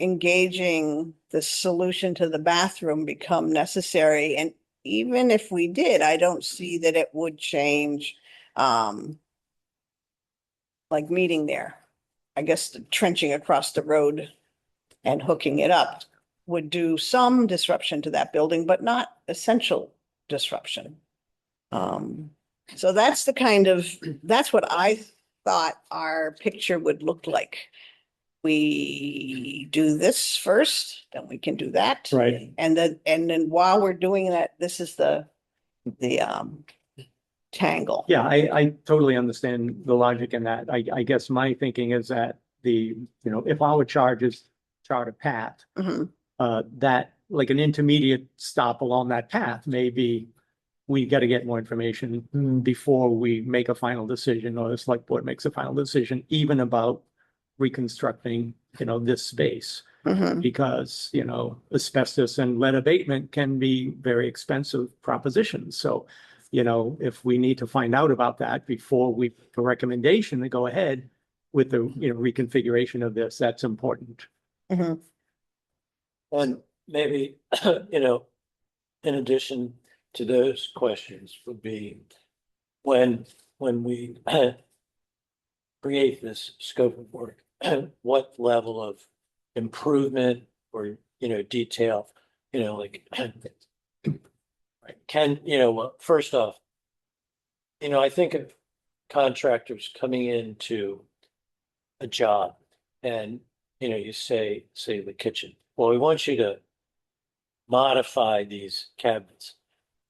engaging the solution to the bathroom become necessary? And even if we did, I don't see that it would change like meeting there. I guess the trenching across the road and hooking it up would do some disruption to that building, but not essential disruption. So that's the that's what I thought our picture would look like. We do this first, then we can do that. Right. And then while we're doing that, this is the tangle. Yeah, I totally understand the logic in that. I guess my thinking is that if our charge is chart a path, Mhm. that like an intermediate stop along that path, maybe we got to get more information before we make a final decision, or the select board makes a final decision, even about reconstructing, this space. Mhm. Because, asbestos and lead abatement can be very expensive propositions. So, if we need to find out about that before we make a recommendation to go ahead with the, reconfiguration of this, that's important. Mhm. And maybe, in addition to those questions would be when we create this scope of work, what level of improvement or, detail, like can, well, first off, I think of contractors coming into a job and, you say the kitchen, well, we want you to modify these cabinets.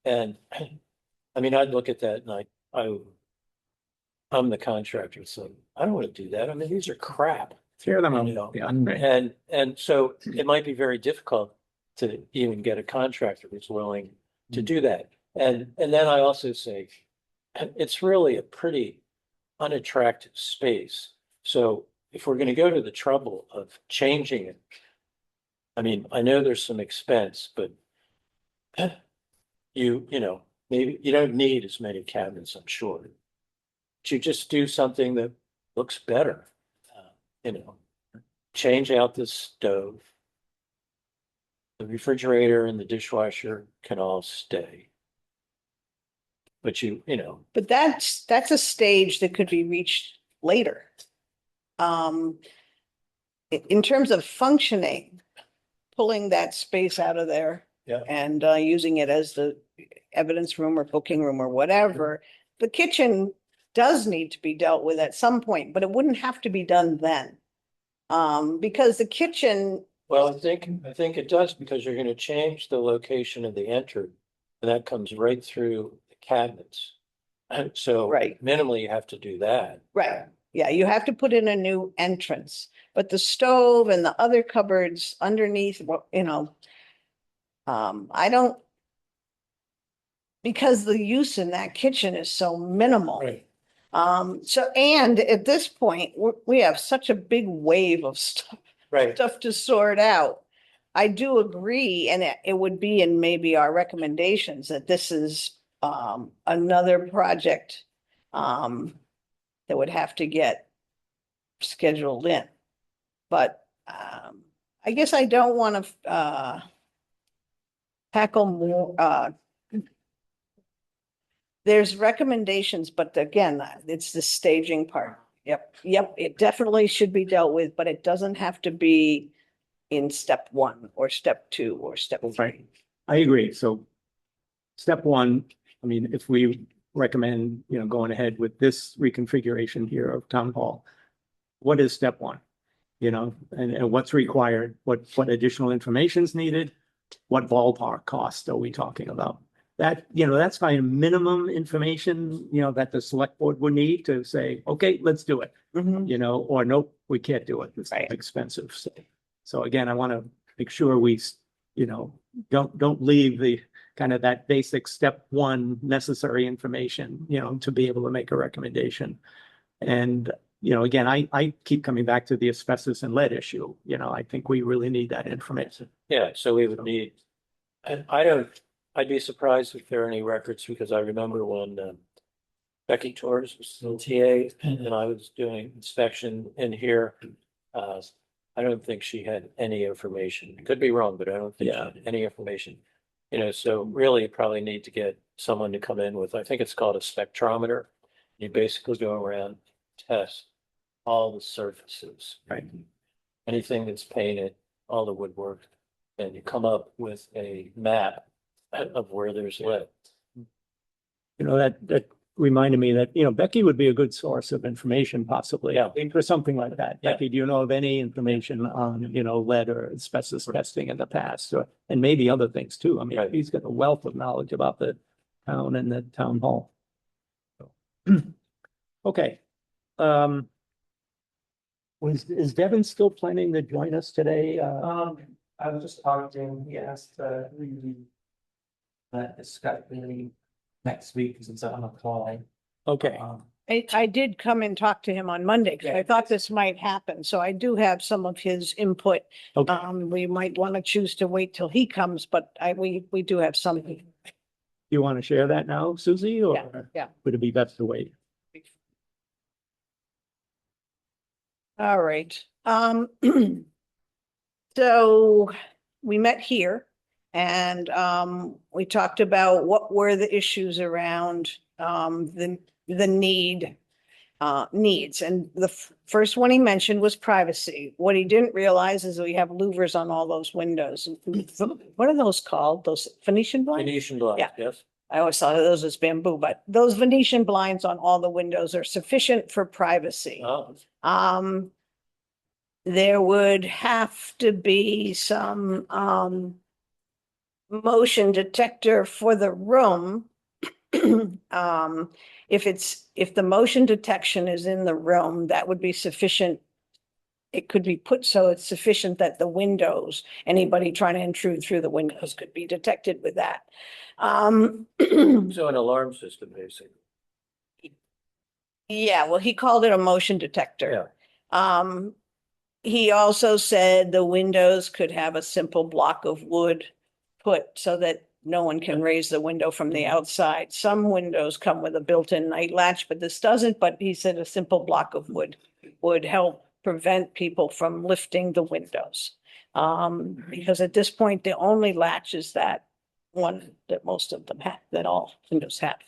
And I mean, I'd look at that and I'm the contractor, so I don't want to do that. I mean, these are crap. Tear them You know, out. Yeah. And so it might be very difficult to even get a contractor who's willing to do that. And then I also say, it's really a pretty unattractive space. So if we're going to go to the trouble of changing it, I mean, I know there's some expense, but maybe you don't need as many cabinets, I'm sure. But you just do something that looks better, change out the stove. The refrigerator and the dishwasher can all stay. But But that's a stage that could be reached later. In terms of functioning, pulling that space out of there. Yeah. And using it as the evidence room or booking room or whatever, the kitchen does need to be dealt with at some point, but it wouldn't have to be done then. Because the kitchen, well, I think it does, because you're gonna change the location of the entry. And that comes right through the cabinets. And so Right. minimally you have to do that. right, yeah, you have to put in a new entrance, but the stove and the other cupboards underneath, I don't. Because the use in that kitchen is so minimal. Right. And at this point, we have such a big wave of stuff Right. to sort out. I do agree, and it would be in maybe our recommendations that this is another project that would have to get scheduled in. But I guess I don't want to tackle more. There's recommendations, but again, it's the staging part. Yep, it definitely should be dealt with, but it doesn't have to be in step 1 or step 2 or step 3. Right. I agree. So step one, I mean, if we recommend, going ahead with this reconfiguration here of town hall, what is step one? And what's required, what additional information is needed? What ballpark cost are we talking about? that, that's kind of minimum information, that the select board would need to say, okay, let's do it, Mhm. or nope, we can't do it. It's Right. expensive. So again, I want to make sure we, don't leave the kind of that basic step one necessary information, to be able to make a recommendation. And, again, I keep coming back to the asbestos and lead issue. I think we really need that information. Yeah, so we would need, and I'd be surprised if there are any records, because I remember when Becky Torres was still TA and I was doing inspection in here. I don't think she had any information. Could be wrong, but I don't think she had any information. So really you probably need to get someone to come in with, I think it's called a spectrometer. You basically go around, test all the surfaces. Right. Anything that's painted, all the woodwork, and you come up with a map of where there's lead. That reminded me that, Becky would be a good source of information possibly. Yeah. For something like that. Yeah. Becky, do you know of any information on, lead or asbestos testing in the past, and maybe other things too? I mean, Right. he's got a wealth of knowledge about the town and the town hall. Okay. Is Devin still planning to join us today? I was just talking to him, he asked, discuss really next week, since I'm on a call. Okay, I did come and talk to him on Monday, because I thought this might happen, so I do have some of his input. okay. We might want to choose to wait till he comes, but we do have some. You want to share that now, Susie, or? yeah. Would it be best to wait? All right. So we met here and we talked about what were the issues around the needs. And the first one he mentioned was privacy. What he didn't realize is we have louvers on all those windows. What are those called? Those Venetian blinds? Venetian blinds, Yeah. yes. I always thought of those as bamboo, but those Venetian blinds on all the windows are sufficient for privacy. Oh, There would have to be some motion detector for the room. If the motion detection is in the room, that would be sufficient. It could be put so it's sufficient that the windows, anybody trying to intrude through the windows could be detected with that. so an alarm system, basically. Yeah, well, he called it a motion detector. He also said the windows could have a simple block of wood put so that no one can raise the window from the outside. Some windows come with a built-in night latch, but this doesn't. But he said a simple block of wood would help prevent people from lifting the windows. Because at this point, the only latch is that one that most of them have, that all windows have.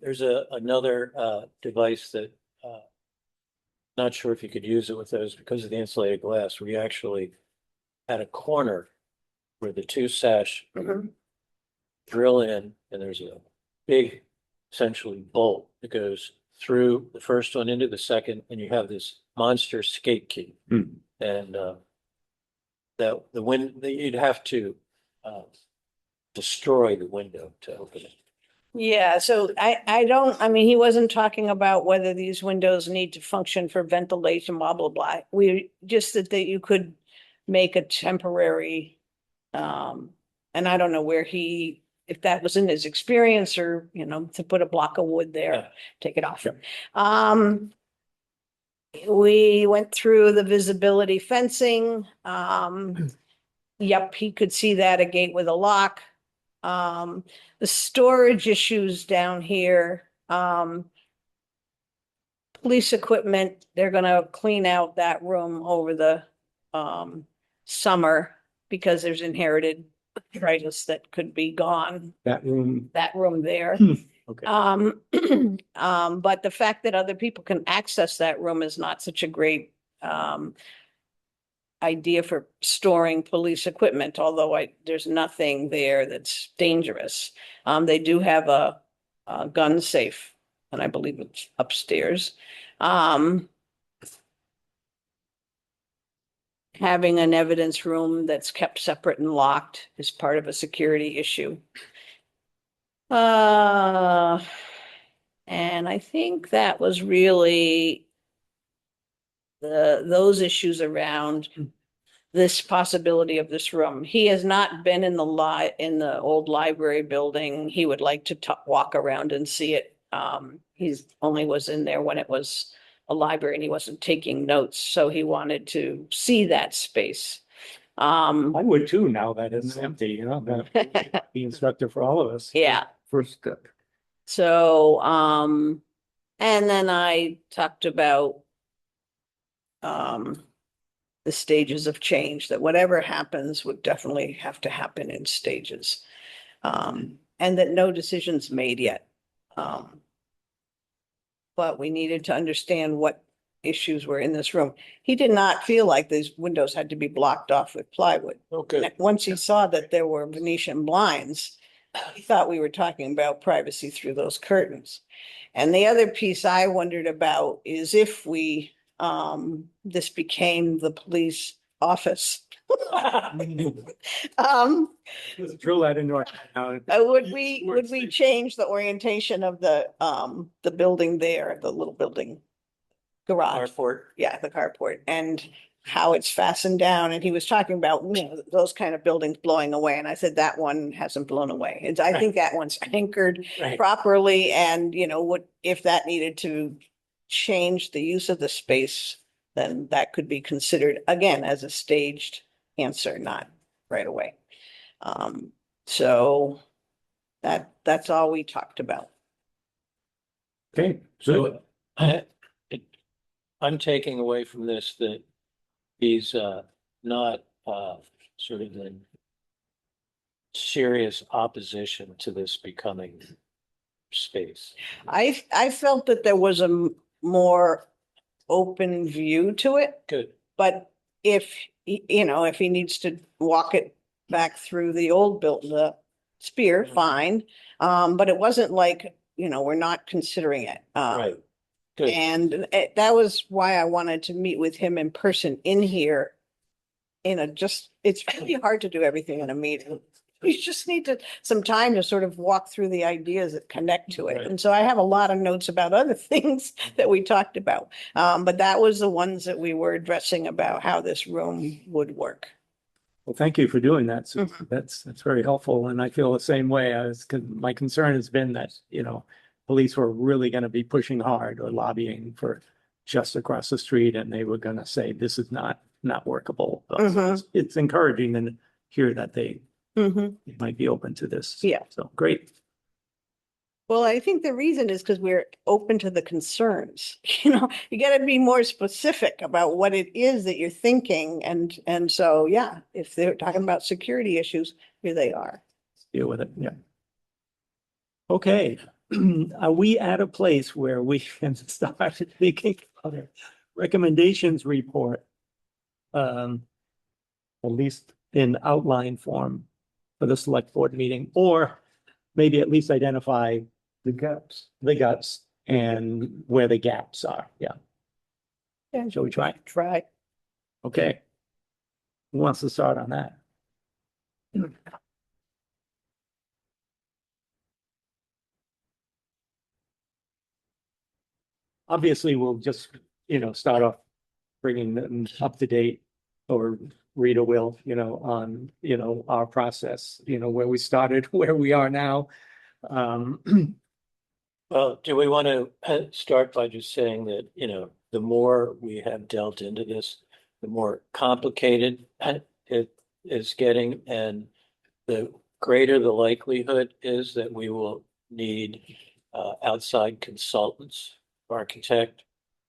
There's another device that not sure if you could use it with those because of the insulated glass. We actually had a corner where the two sash drill in, and there's a big essentially bolt that goes through the first one into the second, and you have this monster escape key. And you'd have to destroy the window to open it. Yeah, so I mean, he wasn't talking about whether these windows need to function for ventilation, blah, blah, blah. We just that you could make a temporary, and I don't know if that was in his experience or, to put a block of wood there, Yeah. take it off. We went through the visibility fencing. Yep, he could see that, a gate with a lock. The storage issues down here, police equipment, they're gonna clean out that room over the summer because there's inherited arthritis that could be gone, That room, that room there. okay. But the fact that other people can access that room is not such a great idea for storing police equipment, although there's nothing there that's dangerous. They do have a gun safe, and I believe it's upstairs. having an evidence room that's kept separate and locked is part of a security issue. And I think that was really those issues around this possibility of this room. He has not been in the old library building. He would like to walk around and see it. He's only was in there when it was a library and he wasn't taking notes, so he wanted to see that space. I would too, now that it's empty, you know, that be instructive for all of us. Yeah. First step. So, and then I talked about the stages of change, that whatever happens would definitely have to happen in stages. And that no decisions made yet. But we needed to understand what issues were in this room. He did not feel like these windows had to be blocked off with plywood. Okay. Once he saw that there were Venetian blinds, he thought we were talking about privacy through those curtains. And the other piece I wondered about is if we, this became the police office. Drill that into our. Would we change the orientation of the building there, the little building? Garage, Carport. yeah, the carport, and how it's fastened down, and he was talking about, you know, those kind of buildings blowing away, and I said that one hasn't blown away. It's, I think that one's anchored Right. properly, and you know, what if that needed to change the use of the space, then that could be considered again as a staged answer, not right away. So that's all we talked about. Okay, So I'm taking away from this that he's not sort of in serious opposition to this becoming space. I felt that there was a more open view to it, Good. but if, you know, if he needs to walk it back through the old the Spear, fine. But it wasn't like, you know, we're not considering it. Right. Good. And that was why I wanted to meet with him in person in here. It's really hard to do everything in a meeting. You just need some time to sort of walk through the ideas that connect to it. Right. And so I have a lot of notes about other things that we talked about. But that was the ones that we were addressing about how this room would work. well, thank you for doing that. So that's very helpful. And I feel the same way. My concern has been that, you know, police were really going to be pushing hard or lobbying for just across the street, and they were going to say, this is not workable. But it's encouraging to hear that they might be open to this. Yeah. So great. Well, I think the reason is because we're open to the concerns. You know, you got to be more specific about what it is that you're thinking. And so, yeah, if they're talking about security issues, here they are. Deal with it. Yeah. Okay. Are we at a place where we can start thinking of a recommendations report? At least in outline form for the select board meeting, or maybe at least identify The gaps. the guts and where the gaps are. Yeah. Yeah. Shall we try? Try. Okay. Who wants to start on that? Obviously, we'll just, you know, start off bringing them up to date, or Rita will, you know, on, you know, our process, you know, where we started, where we are now. Well, do we want to start by just saying that, you know, the more we have delved into this, the more complicated it is getting, and the greater the likelihood is that we will need outside consultants, architect,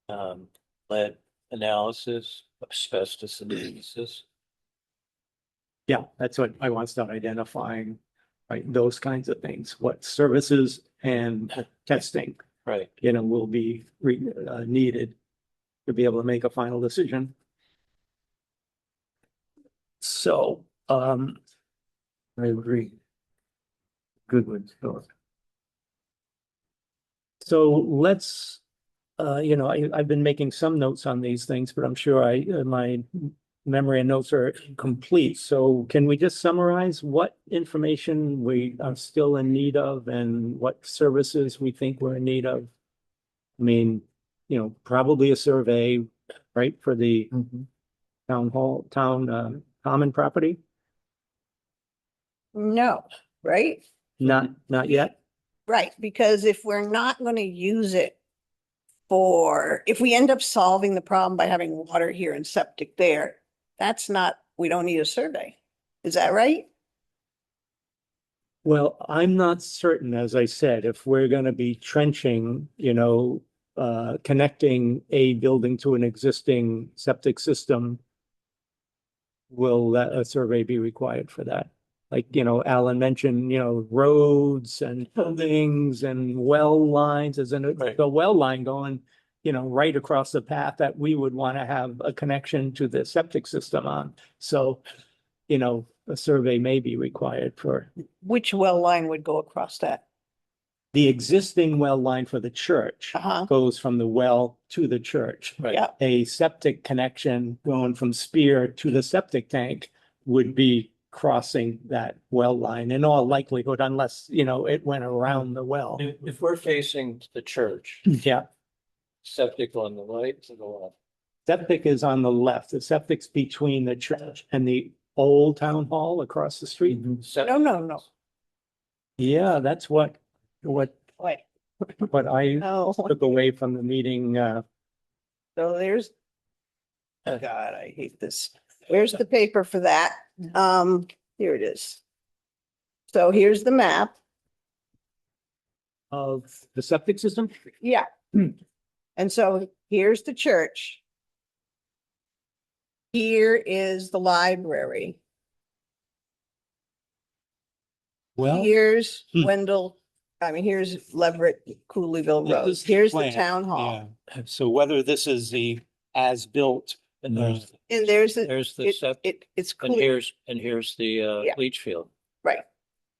lead analysis, asbestos analysis. Yeah, that's what I want to start identifying, right? Those kinds of things, what services and testing, Right. you know, will be needed to be able to make a final decision. So, I agree. Good one, Philip. so let's, you know, I've been making some notes on these things, but I'm sure my memory and notes are complete. So can we just summarize what information we are still in need of and what services we think we're in need of? I mean, probably a survey, right, for the Mhm. town common property? No, right? Not yet? Right, because if we're not going to use it if we end up solving the problem by having water here and septic there, we don't need a survey. Is that right? Well, I'm not certain, as I said, if we're gonna be trenching, connecting a building to an existing septic system. Will a survey be required for that? Like, Alan mentioned, roads and buildings and well lines, as in Right. the well line going, right across the path that we would want to have a connection to the septic system on. So, a survey may be required for Which well line would go across that? the existing well line for the church. Uh-huh. Goes from the well to the church. Right. Yeah, A septic connection going from Spear to the septic tank would be crossing that well line in all likelihood, unless, it went around the well. If we're facing the church, Yeah, septic on the right to the left. septic is on the left. The septic's between the church and the old town hall across the street. no. Yeah, that's what Wait, I no. took away from the meeting. So there's, God, I hate this. Where's the paper for that? Here it is. So here's the map. Of the septic system? Yeah. And so here's the church. Here is the library. Well, Here's Hmm. here's Leverett Cooleyville This Road. is the Here's the plan, town hall. yeah. So whether this is the as-built, And there's, And there's there's the septic, it's and cool. here's the Yeah. leach field. Right.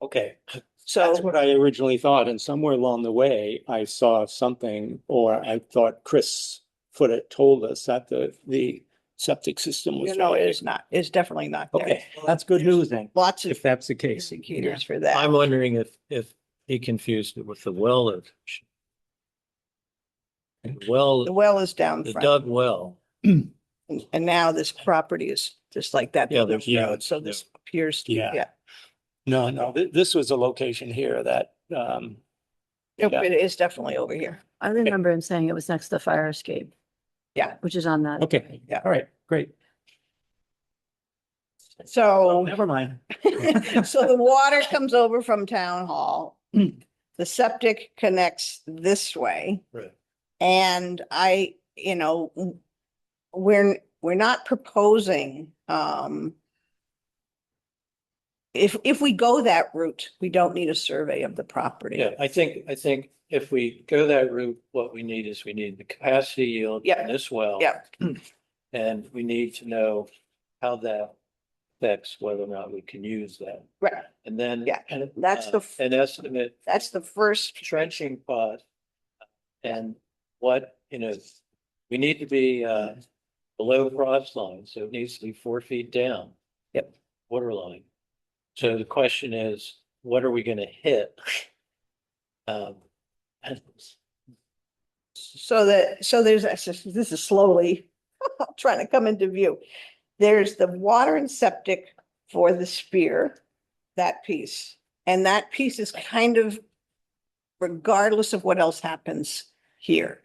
okay, that's So, what I originally thought, and somewhere along the way, I saw something, or I thought Chris Foote told us that the septic system was. it is not. It's definitely not there. Okay, well, that's good news then, Lots of if that's the case. indicators for that. I'm wondering if he confused it with the well location. The well, The well is down the front. dug well. And now this property is just like that. Yeah, there's- yeah, road. So this appears, Yeah. No, this was a location here that, Nope, Yeah. it is definitely over here. I remember him saying it was next to the fire escape. Yeah. Which is on that. okay, Yeah. all right, great. So, Never mind. so the water comes over from town hall. The septic connects this way. Right. And we're not proposing, if we go that route, we don't need a survey of the property. Yeah, I think if we go that route, what we need is we need the capacity yield. Yeah. in this well. Yeah. And we need to know how that affects whether or not we can use that. Right, And then. Yeah, that's the f- An estimate that's the first, trenching cost. And what, we need to be below frost line, so it needs to be 4 feet down. Yep. Water line. So the question is, what are we gonna hit? so there's, this is slowly trying to come into view. There's the water and septic for the Spear, that piece. And that piece is kind of regardless of what else happens here,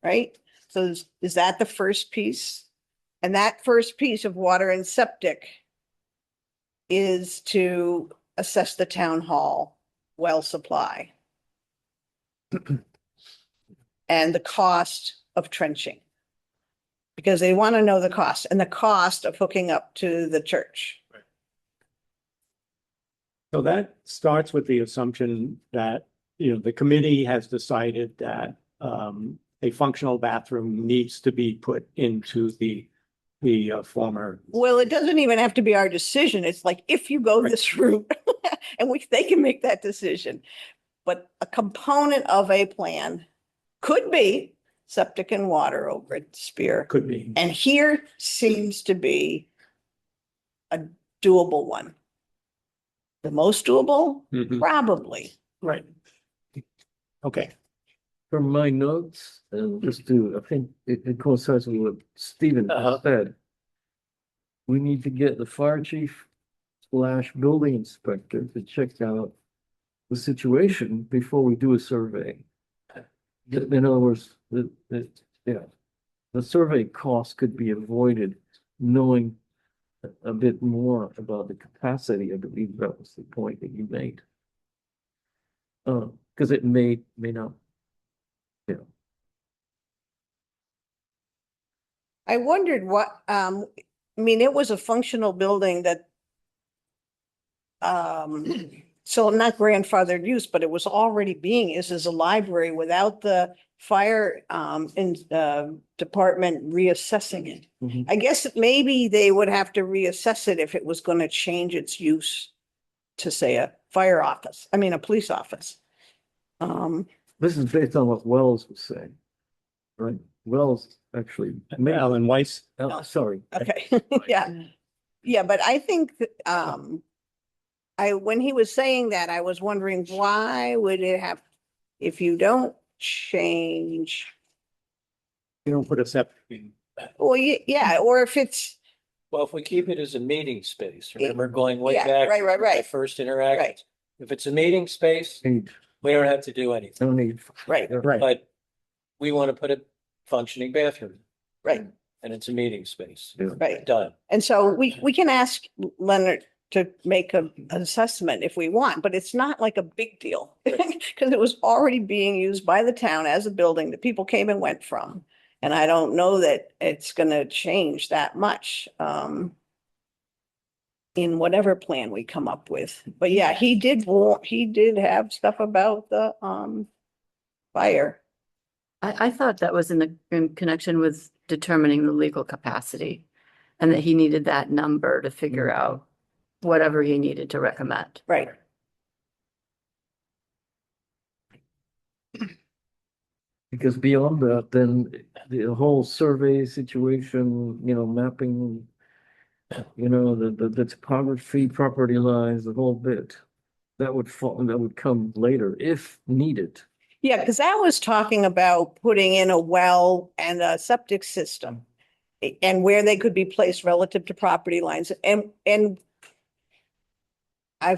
right? So is that the first piece? And that first piece of water and septic is to assess the town hall well supply and the cost of trenching. Because they want to know the cost and the cost of hooking up to the church. So that starts with the assumption that, the committee has decided that a functional bathroom needs to be put into the former. Well, it doesn't even have to be our decision. It's like, if you go Right. this route and they can make that decision. But a component of a plan could be septic and water over at Spear. Could be. And here seems to be a doable one. The most doable, Mhm. probably. Right. Okay, From my notes, just to, I think it coincides with what Stephen Uh-huh. just said. We need to get the fire chief / building inspector to check out the situation before we do a survey. In other words, the survey cost could be avoided knowing a bit more about the capacity. I believe that was the point that you made. Because it may not. Yeah. I wondered what, I mean, it was a functional building that so not grandfathered use, but it was already being used as a library without the fire department reassessing it. Mhm. I guess maybe they would have to reassess it if it was going to change its use to say a fire office, I mean, a police office. This is based on what Wells was saying, right? Wells actually. Alan Weiss. Oh, sorry. Okay, yeah. Yeah, but I think that, when he was saying that, I was wondering, why would it have, if you don't change, You don't put a septic in. well, yeah, or if it's, Well, if we keep it as a meeting space, remember going way Yeah, back. right, my right. First interaction. Right. If it's a meeting space, Need, we don't have to do anything, no need. Right. Right. but we want to put a functioning bathroom right, and it's a meting space. right. Done. And so we can ask Leonard to make an assessment if we want, but it's not like a big deal. Because it was already being used by the town as a building that people came and went from. And I don't know that it's gonna change that much, in whatever plan we come up with. But yeah, he did have stuff about the, fire. I thought that was in connection with determining the legal capacity and that he needed that number to figure out whatever he needed to recommend. Right. Because beyond that, then the whole survey situation, mapping, the topography, property lines, the whole bit. That would come later if needed. Yeah, because that was talking about putting in a well and a septic system. And where they could be placed relative to property lines. And I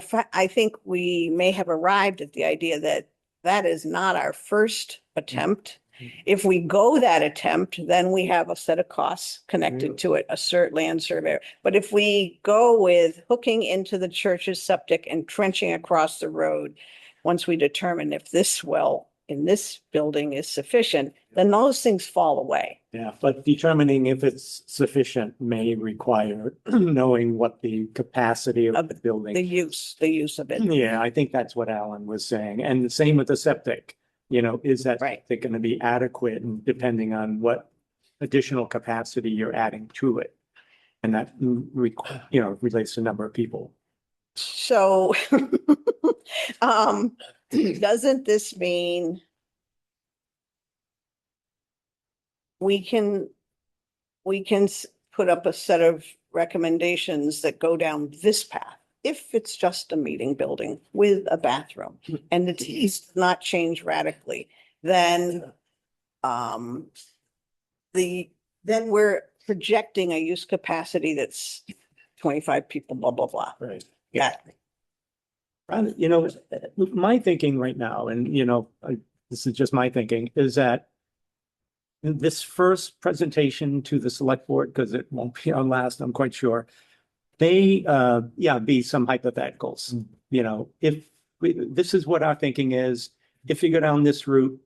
think we may have arrived at the idea that that is not our first attempt. If we go that attempt, then we have a set of costs connected to it, a land surveyor. But if we go with hooking into the church's septic and trenching across the road, once we determine if this well in this building is sufficient, then those things fall away. Yeah, but determining if it's sufficient may require knowing what the capacity of the The building. use of it. Yeah, I think that's what Alan was saying. And the same with the septic, is that Right. they're going to be adequate and depending on what additional capacity you're adding to it. And that, relates to number of people. So, doesn't this mean we can put up a set of recommendations that go down this path? If it's just a meeting building with a bathroom and the T's not change radically, then then we're projecting a use capacity that's 25 people, blah, blah, blah. Right. Yeah. My thinking right now, and this is just my thinking, is that this first presentation to the select board, because it won't be our last, I'm quite sure, may, be some hypotheticals. This is what our thinking is. If you go down this route,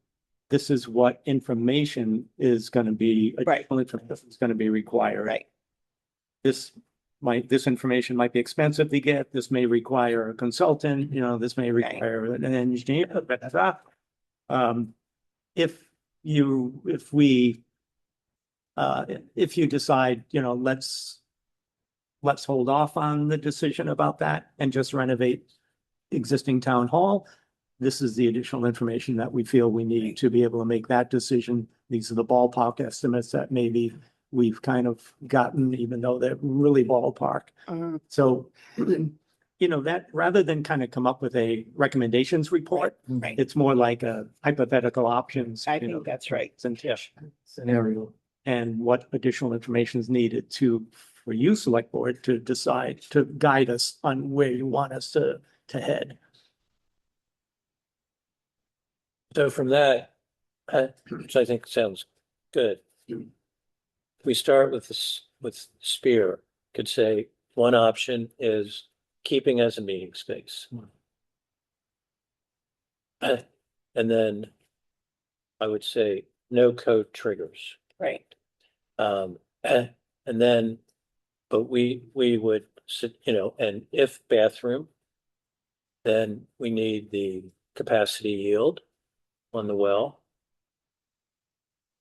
this is what information is going to be. Right. Additional information is going to be required. Right. This information might be expensive to get. This may require a consultant, this may require an engineer. If you decide, let's hold off on the decision about that and just renovate existing town hall. This is the additional information that we feel we need to be able to make that decision. These are the ballpark estimates that maybe we've kind of gotten, even though they're really ballpark. Mhm. So, you know, that rather than kind of come up with a recommendations report, Right. it's more like a hypothetical options. I you think know, that's right. presentation. Scenario. And what additional information is needed for you, select board, to decide, to guide us on where you want us to head. So from that, which I think sounds good. We start with this, with Spear, could say one option is keeping as a meeting space. And then I would say no code triggers. Right. And then, but we would sit, you know, and if bathroom, then we need the capacity yield on the well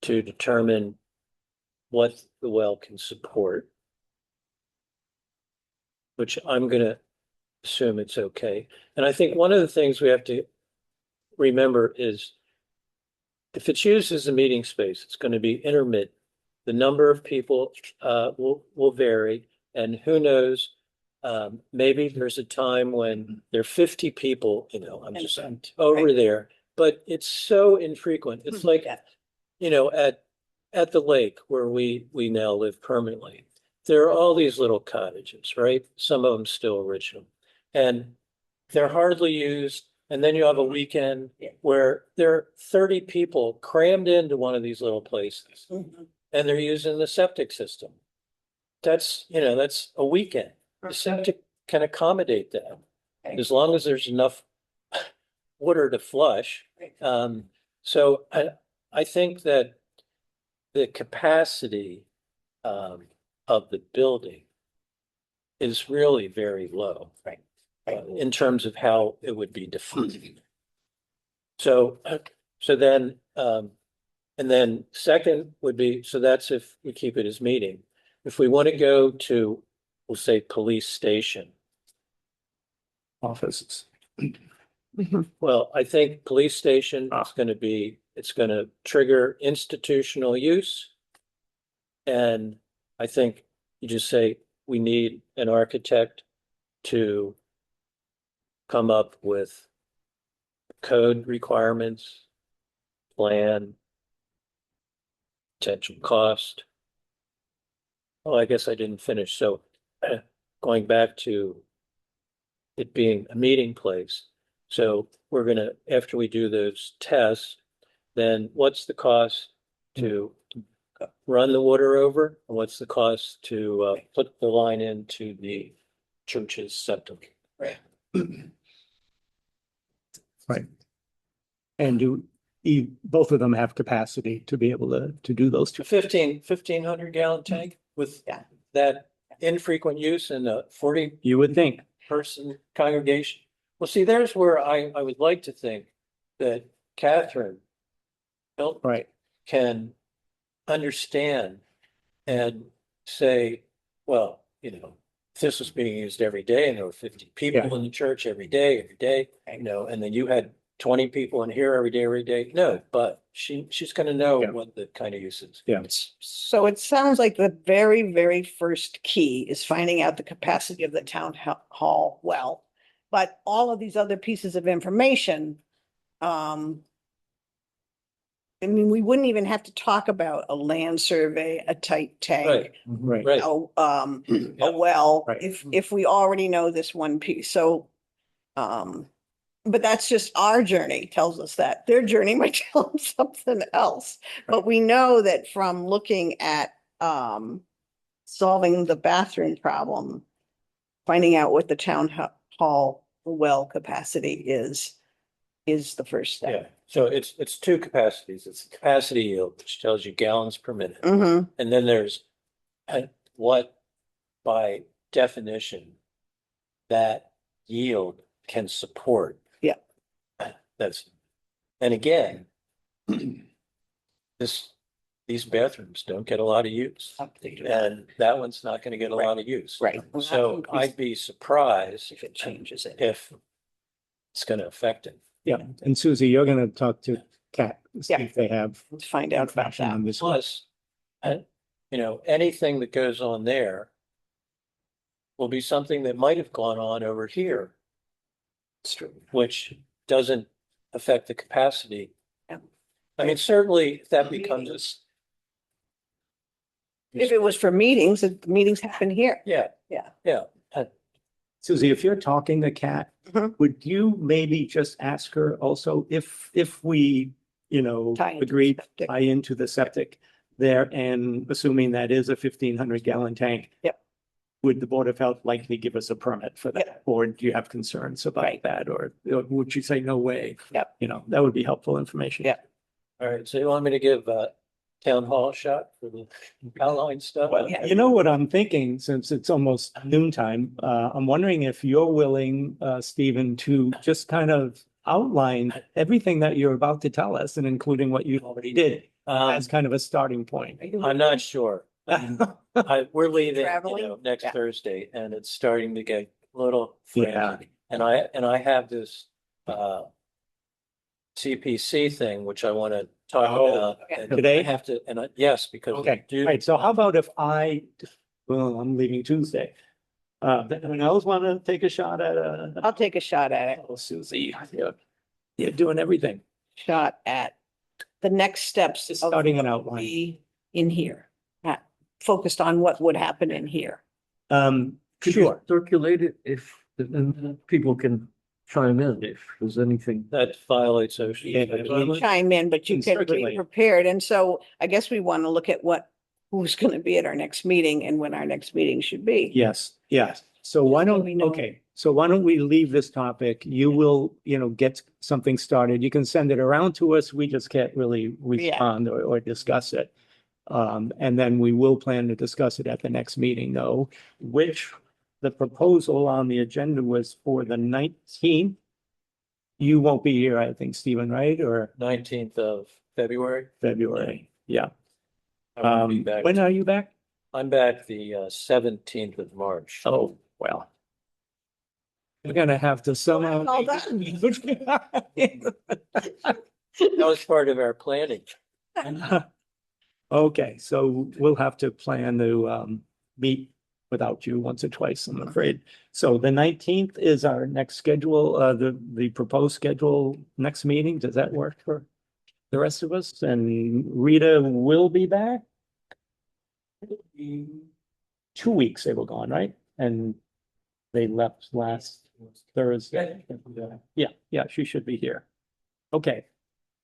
to determine what the well can support, which I'm gonna assume it's okay. And I think one of the things we have to remember is if it's used as a meeting space, it's going to be intermittent. The number of people will vary, and who knows, maybe there's a time when there are 50 people, you know, I'm just And- over right. there, but it's so infrequent. It's like, Yeah. you know, at the lake where we now live permanently. There are all these little cottages, right? Some of them still original. And they're hardly used. And then you have a weekend Yeah. where there are 30 people crammed into one of these little places Mhm. and they're using the septic system. That's, you know, that's a weekend. The septic can accommodate that Okay. as long as there's enough water to flush. Right. So I think that the capacity of the building is really very low. Right. In terms of how it would be defined. So then, and then second would be, so that's if we keep it as meeting. If we want to go to, we'll say, police station. Offices. Well, I think police station is Ah. going to be, it's going to trigger institutional use. And I think you just say, we need an architect to come up with code requirements, plan, potential cost. Oh, I guess I didn't finish. So going back to it being a meeting place. So we're gonna, after we do those tests, then what's the cost to run the water over? And what's the cost to put the line into the church's septic? Right. Right. And both of them have capacity to be able to do those two. 1,500 gallon tank with Yeah. that infrequent use and a 40 You would think. person congregation. Well, see, there's where I would like to think that Catherine Right. can understand and say, well, you know, if this was being used every day and there were 50 people Yeah. in the church every day, you know, and then you had 20 people in here every day. No, but she's gonna know Yeah. what the kind of use is. Yeah. So it sounds like the very, very first key is finding out the capacity of the town hall well. But all of these other pieces of information, I mean, we wouldn't even have to talk about a land survey, a tight tank, Right. Right. a well, Right. if we already know this one piece. So, but that's just our journey tells us that. Their journey might tell them something else. But we know that from looking at solving the bathroom problem, finding out what the town hall well capacity is the first Yeah, step. so it's two capacities. It's the capacity yield, which tells you gallons per minute. Mm-hmm. And then there's what by definition that yield can support. Yeah. That's, and again, these bathrooms don't get a lot of use. And that one's not gonna get a lot of use. Right. So I'd be surprised If it changes it. if it's gonna affect it. Yeah. And Susie, you're gonna talk to Cat, see Yeah. if they have To find out about information that. on this. Plus, you know, anything that goes on there will be something that might have gone on over here. It's true. Which doesn't affect the capacity. Yeah. I mean, certainly if that becomes a If it was for meetings, the meetings happen here. yeah, Yeah. yeah. Susie, if you're talking to Kat, Mhm. would you maybe just ask her also if we, you know, Tie into the agreed, septic. tie into the septic there and assuming that is a 1,500 gallon tank? Yep. Would the Board of Health likely give us a permit for that? Yep. Or do you have concerns about Right. that? Or would you say no way? Yep. You know, that would be helpful information. Yep. All right, so you want me to give town hall a shot for the outline stuff? Well, Yeah. you know what I'm thinking, since it's almost noontime, I'm wondering if you're willing, Stephen, to just kind of outline everything that you're about to tell us and including what you already did as kind of a starting point. I'm not sure. We're leaving, you Traveling? know, next Yeah. Thursday and it's starting to get a little Yeah. frantic. And I have this CPC thing, which I want to talk Oh, about. okay. and Today? I have to, yes, because. Okay, do- right. So how about if well, I'm leaving Tuesday. Anyone else want to take a shot at I'll take a shot at it. Oh, Susie, you're doing everything. Shot at the next steps. Just of starting an what outline. be In here, focused on what would happen in here. Could you Sure. circulate it if, and people can chime in if there's anything. That violates OSHA. Yeah. Chime in, but you Can can be circulate. prepared. And so I guess we want to look at who's going to be at our next meeting and when our next meeting should be. Yes, yes. So why so don't, we know. okay, so why don't we leave this topic? You will, you know, get something started. You can send it around to us. We just can't really respond or discuss it. And then we will plan to discuss it at the next meeting though, which the proposal on the agenda was for the 19th. You won't be here, I think, Stephen, right? Or 19th of February. February? Yeah. I will be back. When are you back? I'm back the 17th of March. Oh, well. We're gonna have to somehow. All done. That was part of our planning. Okay, so we'll have to plan to meet without you once or twice, I'm afraid. So the 19th is our next schedule, the proposed schedule next meeting. Does that work for the rest of us? And Rita will be back? 2 weeks they were gone, right? And they left last Thursday. Yeah, she should be here. Okay,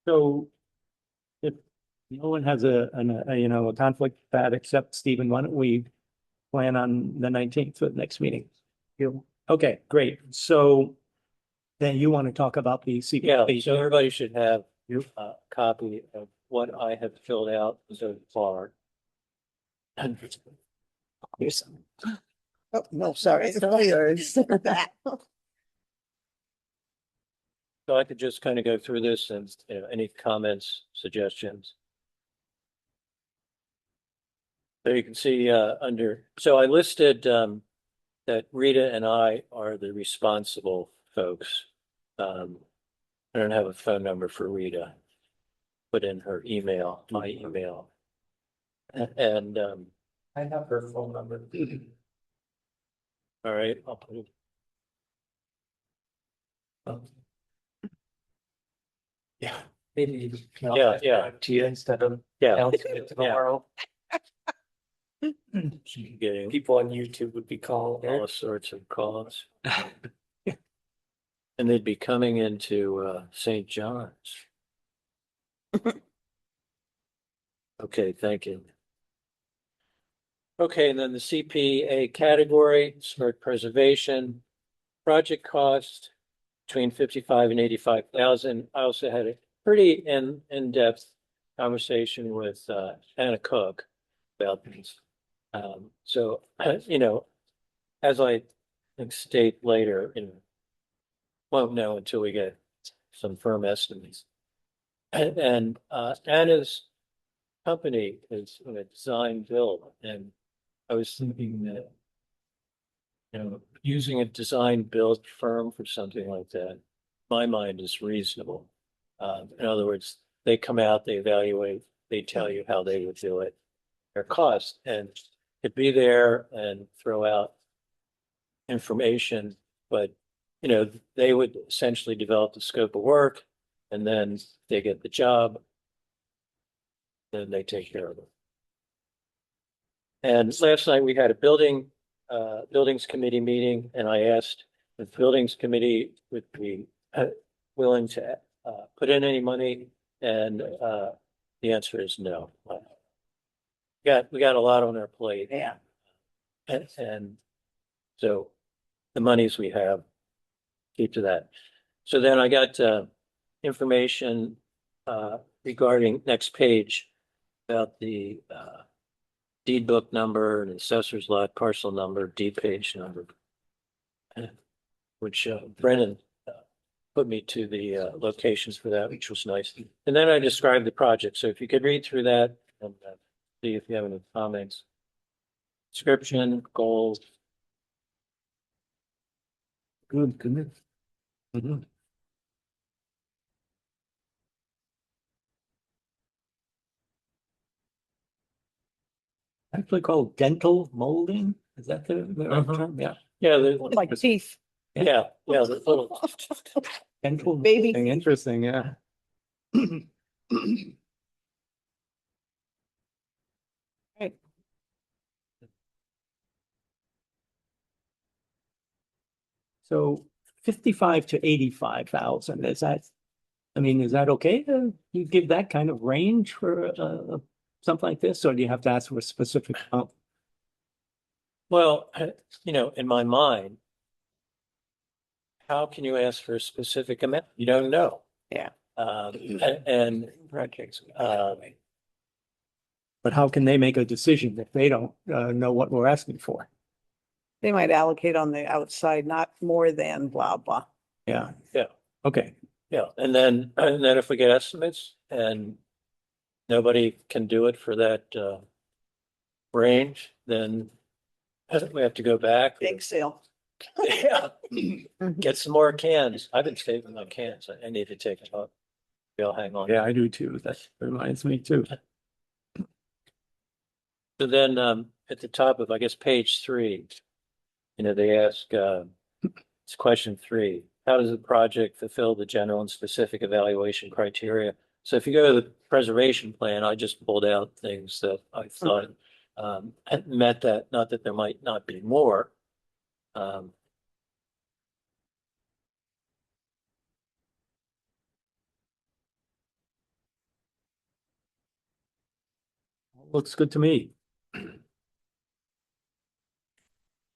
so if no one has a you know, a conflict with that except Stephen, why don't we plan on the 19th for the next meeting? Okay, great. So then you want to talk about the Yeah, CPC? so everybody should have a copy of what I have filled out so far. Here's some. Oh, no, sorry. It's all yours. So I could just kind of go through this and, you know, any comments, suggestions. So you can see so I listed that Rita and I are the responsible folks. I don't have a phone number for Rita. Put in her email, my email. And I have her phone number. all right, I'll put it. Yeah. Maybe. Yeah. To you instead of Yeah, announcing it to the Yeah. world. getting People on YouTube would be calling all her. sorts of calls. And they'd be coming into St. John's. Okay, thank you. Okay, and then the CPA category, smart preservation, project cost between 55 and 85,000. I also had a pretty in-depth conversation with Anna Cook about these. So, you know, as I think state later, you know, won't know until we get some firm estimates. And Anna's company is in a design build, and I was thinking that, you know, using a design build firm for something like that, my mind is reasonable. In other words, they come out, they evaluate, they tell you how they would do it. their cost and could be there and throw out information, but they would essentially develop the scope of work, and then they get the job, then they take care of it. And last night we had a buildings committee meeting, and I asked if the buildings committee would be willing to put in any money, and the answer is no. We got a lot on our plate. Yeah. And so the monies we have, keep to that. So then I got information regarding next page about the deed book number and assessor's lot parcel number, deed page number, which Brennan put me to the locations for that, which was nice. And then I described the project. So if you could read through that and see if you have any comments. Description, goals. Good, good. Mhm. Actually called dental molding, is that the right term? Yeah, Yeah, Like teeth. yeah, the little, dental. Baby. molding, interesting, yeah. Right. So 55 to 85,000, is that, I mean, is that okay to you give that kind of range for something like this, or do you have to ask for a specific amount? well, in my mind, how can you ask for a specific amount? You don't know. Yeah. And Projects. But how can they make a decision if they don't know what we're asking for? They might allocate on the outside, not more than blah, blah. Yeah. Yeah. Okay, yeah, and then if we get estimates and nobody can do it for that range, then we have to go back. Big sale. Yeah, get some more cans. I've been saving my cans. I need to take it up. They'll hang on. yeah, I do too. That reminds me too. So then, at the top of, I guess, page 3, they ask, it's question 3, how does the project fulfill the general and specific evaluation criteria? So if you go to the preservation plan, I just pulled out things that I thought met that, not that there might not be more. Looks good to me.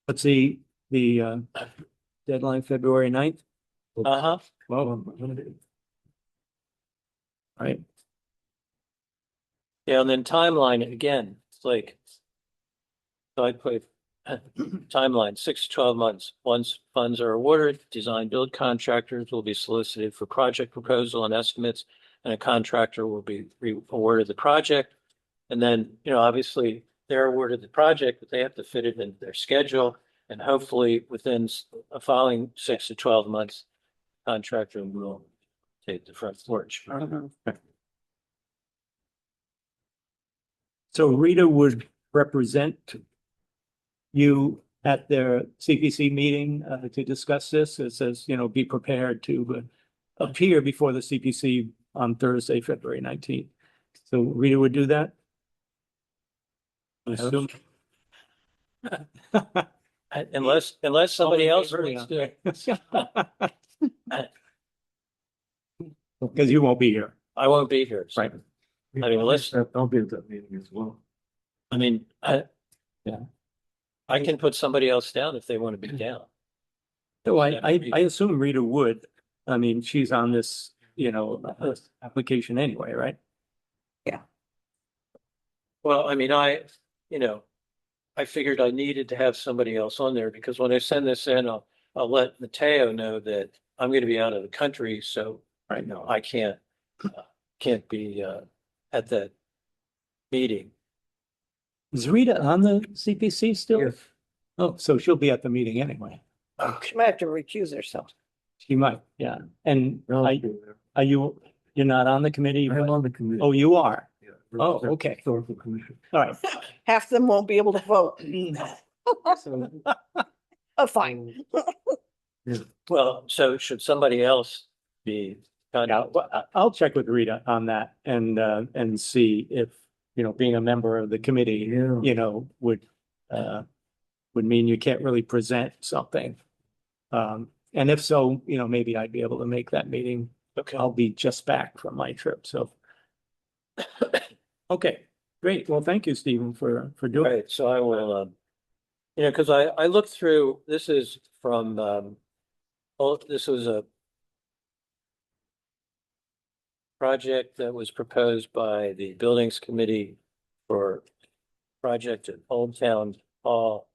Let's see, the deadline February 9th. Uh-huh. Well, right, Yeah, and then timeline, again, it's like, so I put timeline, 6 to 12 months. Once funds are awarded, design build contractors will be solicited for project proposal and estimates, and a contractor will be awarded the project. And then, obviously, they're awarded the project, but they have to fit it into their schedule. And hopefully, within a following 6 to 12 months, contractor will take the front porch. so Rita would represent you at their CPC meeting to discuss this. It says, be prepared to appear before the CPC on Thursday, February 19th. So Rita would do that? I assume. Unless somebody else wants to. Because you won't be here. I won't be here. so- Right. I mean, listen, I'll be at that meeting as well. I mean, Yeah. I can put somebody else down if they want to be down. So I assume Rita would. I mean, she's on this, application anyway, right? Well, I mean, I figured I needed to have somebody else on there because when I send this in, I'll let Mateo know that I'm going to be out of the country, so Right. I can't be at that meeting. Is Rita on the CPC still? Yes. Oh, so she'll be at the meeting anyway. Okay. She might have to recuse herself. She might, yeah. And I'll are be there. you're not on the committee? I'm but- on the committee. Oh, you are? Yeah, Oh, okay. Historical Commission. All right. Half of them won't be able to vote. So, Oh, fine. Well, so should somebody else be? Yeah, well, I'll check with Rita on that and see if, being a member of the committee, Yeah. would mean you can't really present something. And if so, maybe I'd be able to make that meeting. Okay. I'll be just back from my trip, so. Okay, great. Well, thank you, Stephen, for doing it. Right, so I will, because I looked through, this is from, this was a project that was proposed by the Buildings Committee for project at Old Town Hall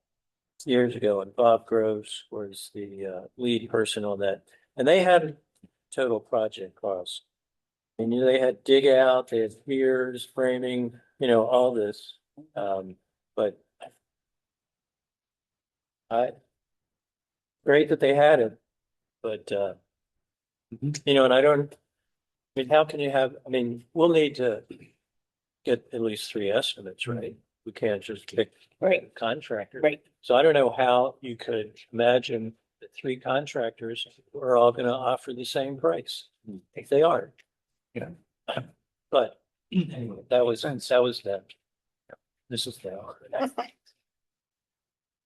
years ago, and Bob Groves was the lead person on that. And they had total project costs. And they had dig out, they had piers, framing, all this. But great that they had it, but and I don't, how can you have, we'll need to get at least 3 estimates, right? We can't just pick a Right. contractor. Right. So I don't know how you could imagine that 3 contractors are all gonna offer the same price, if they are. Yeah. But anyway, that was them. This is now.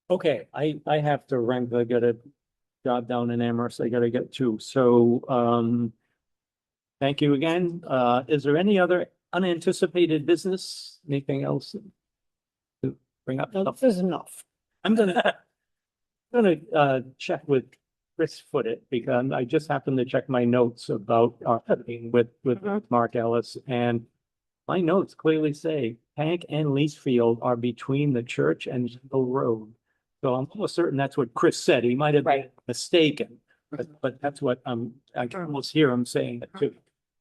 Okay, I have to run, I got a job down in Amherst I gotta get to, so, thank you again. Is there any other unanticipated business? Anything else to bring up? Enough is enough. I'm gonna check with Chris Foote because I just happened to check my notes about our meeting with Mark Ellis, and my notes clearly say Tank and Leachfield are between the church and the road. So I'm almost certain that's what Chris said. He might have been Right. mistaken, but that's what I can almost hear him saying it too.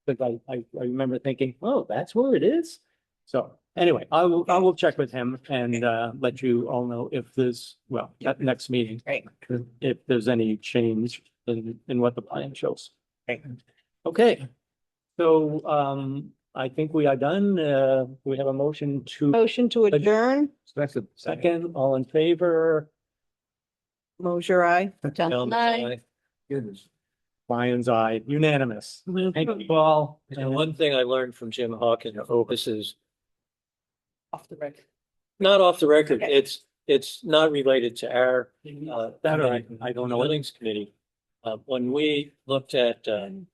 But I remember thinking, oh, that's where it is. So anyway, I will check with him and let you all know if there's, well, at next meeting. Right. If there's any change in what the plan shows. Okay. So I think we are done. We have a motion to Motion to adjourn, second, all in favor, Mosier, aye. Johnson, aye. Goodness. Lions eye, unanimous. Thank you all. And one thing I learned from Jim Hawkins, this is Off the record. not off the record, Okay. it's not related to our That I don't know. Buildings Committee. When we looked at the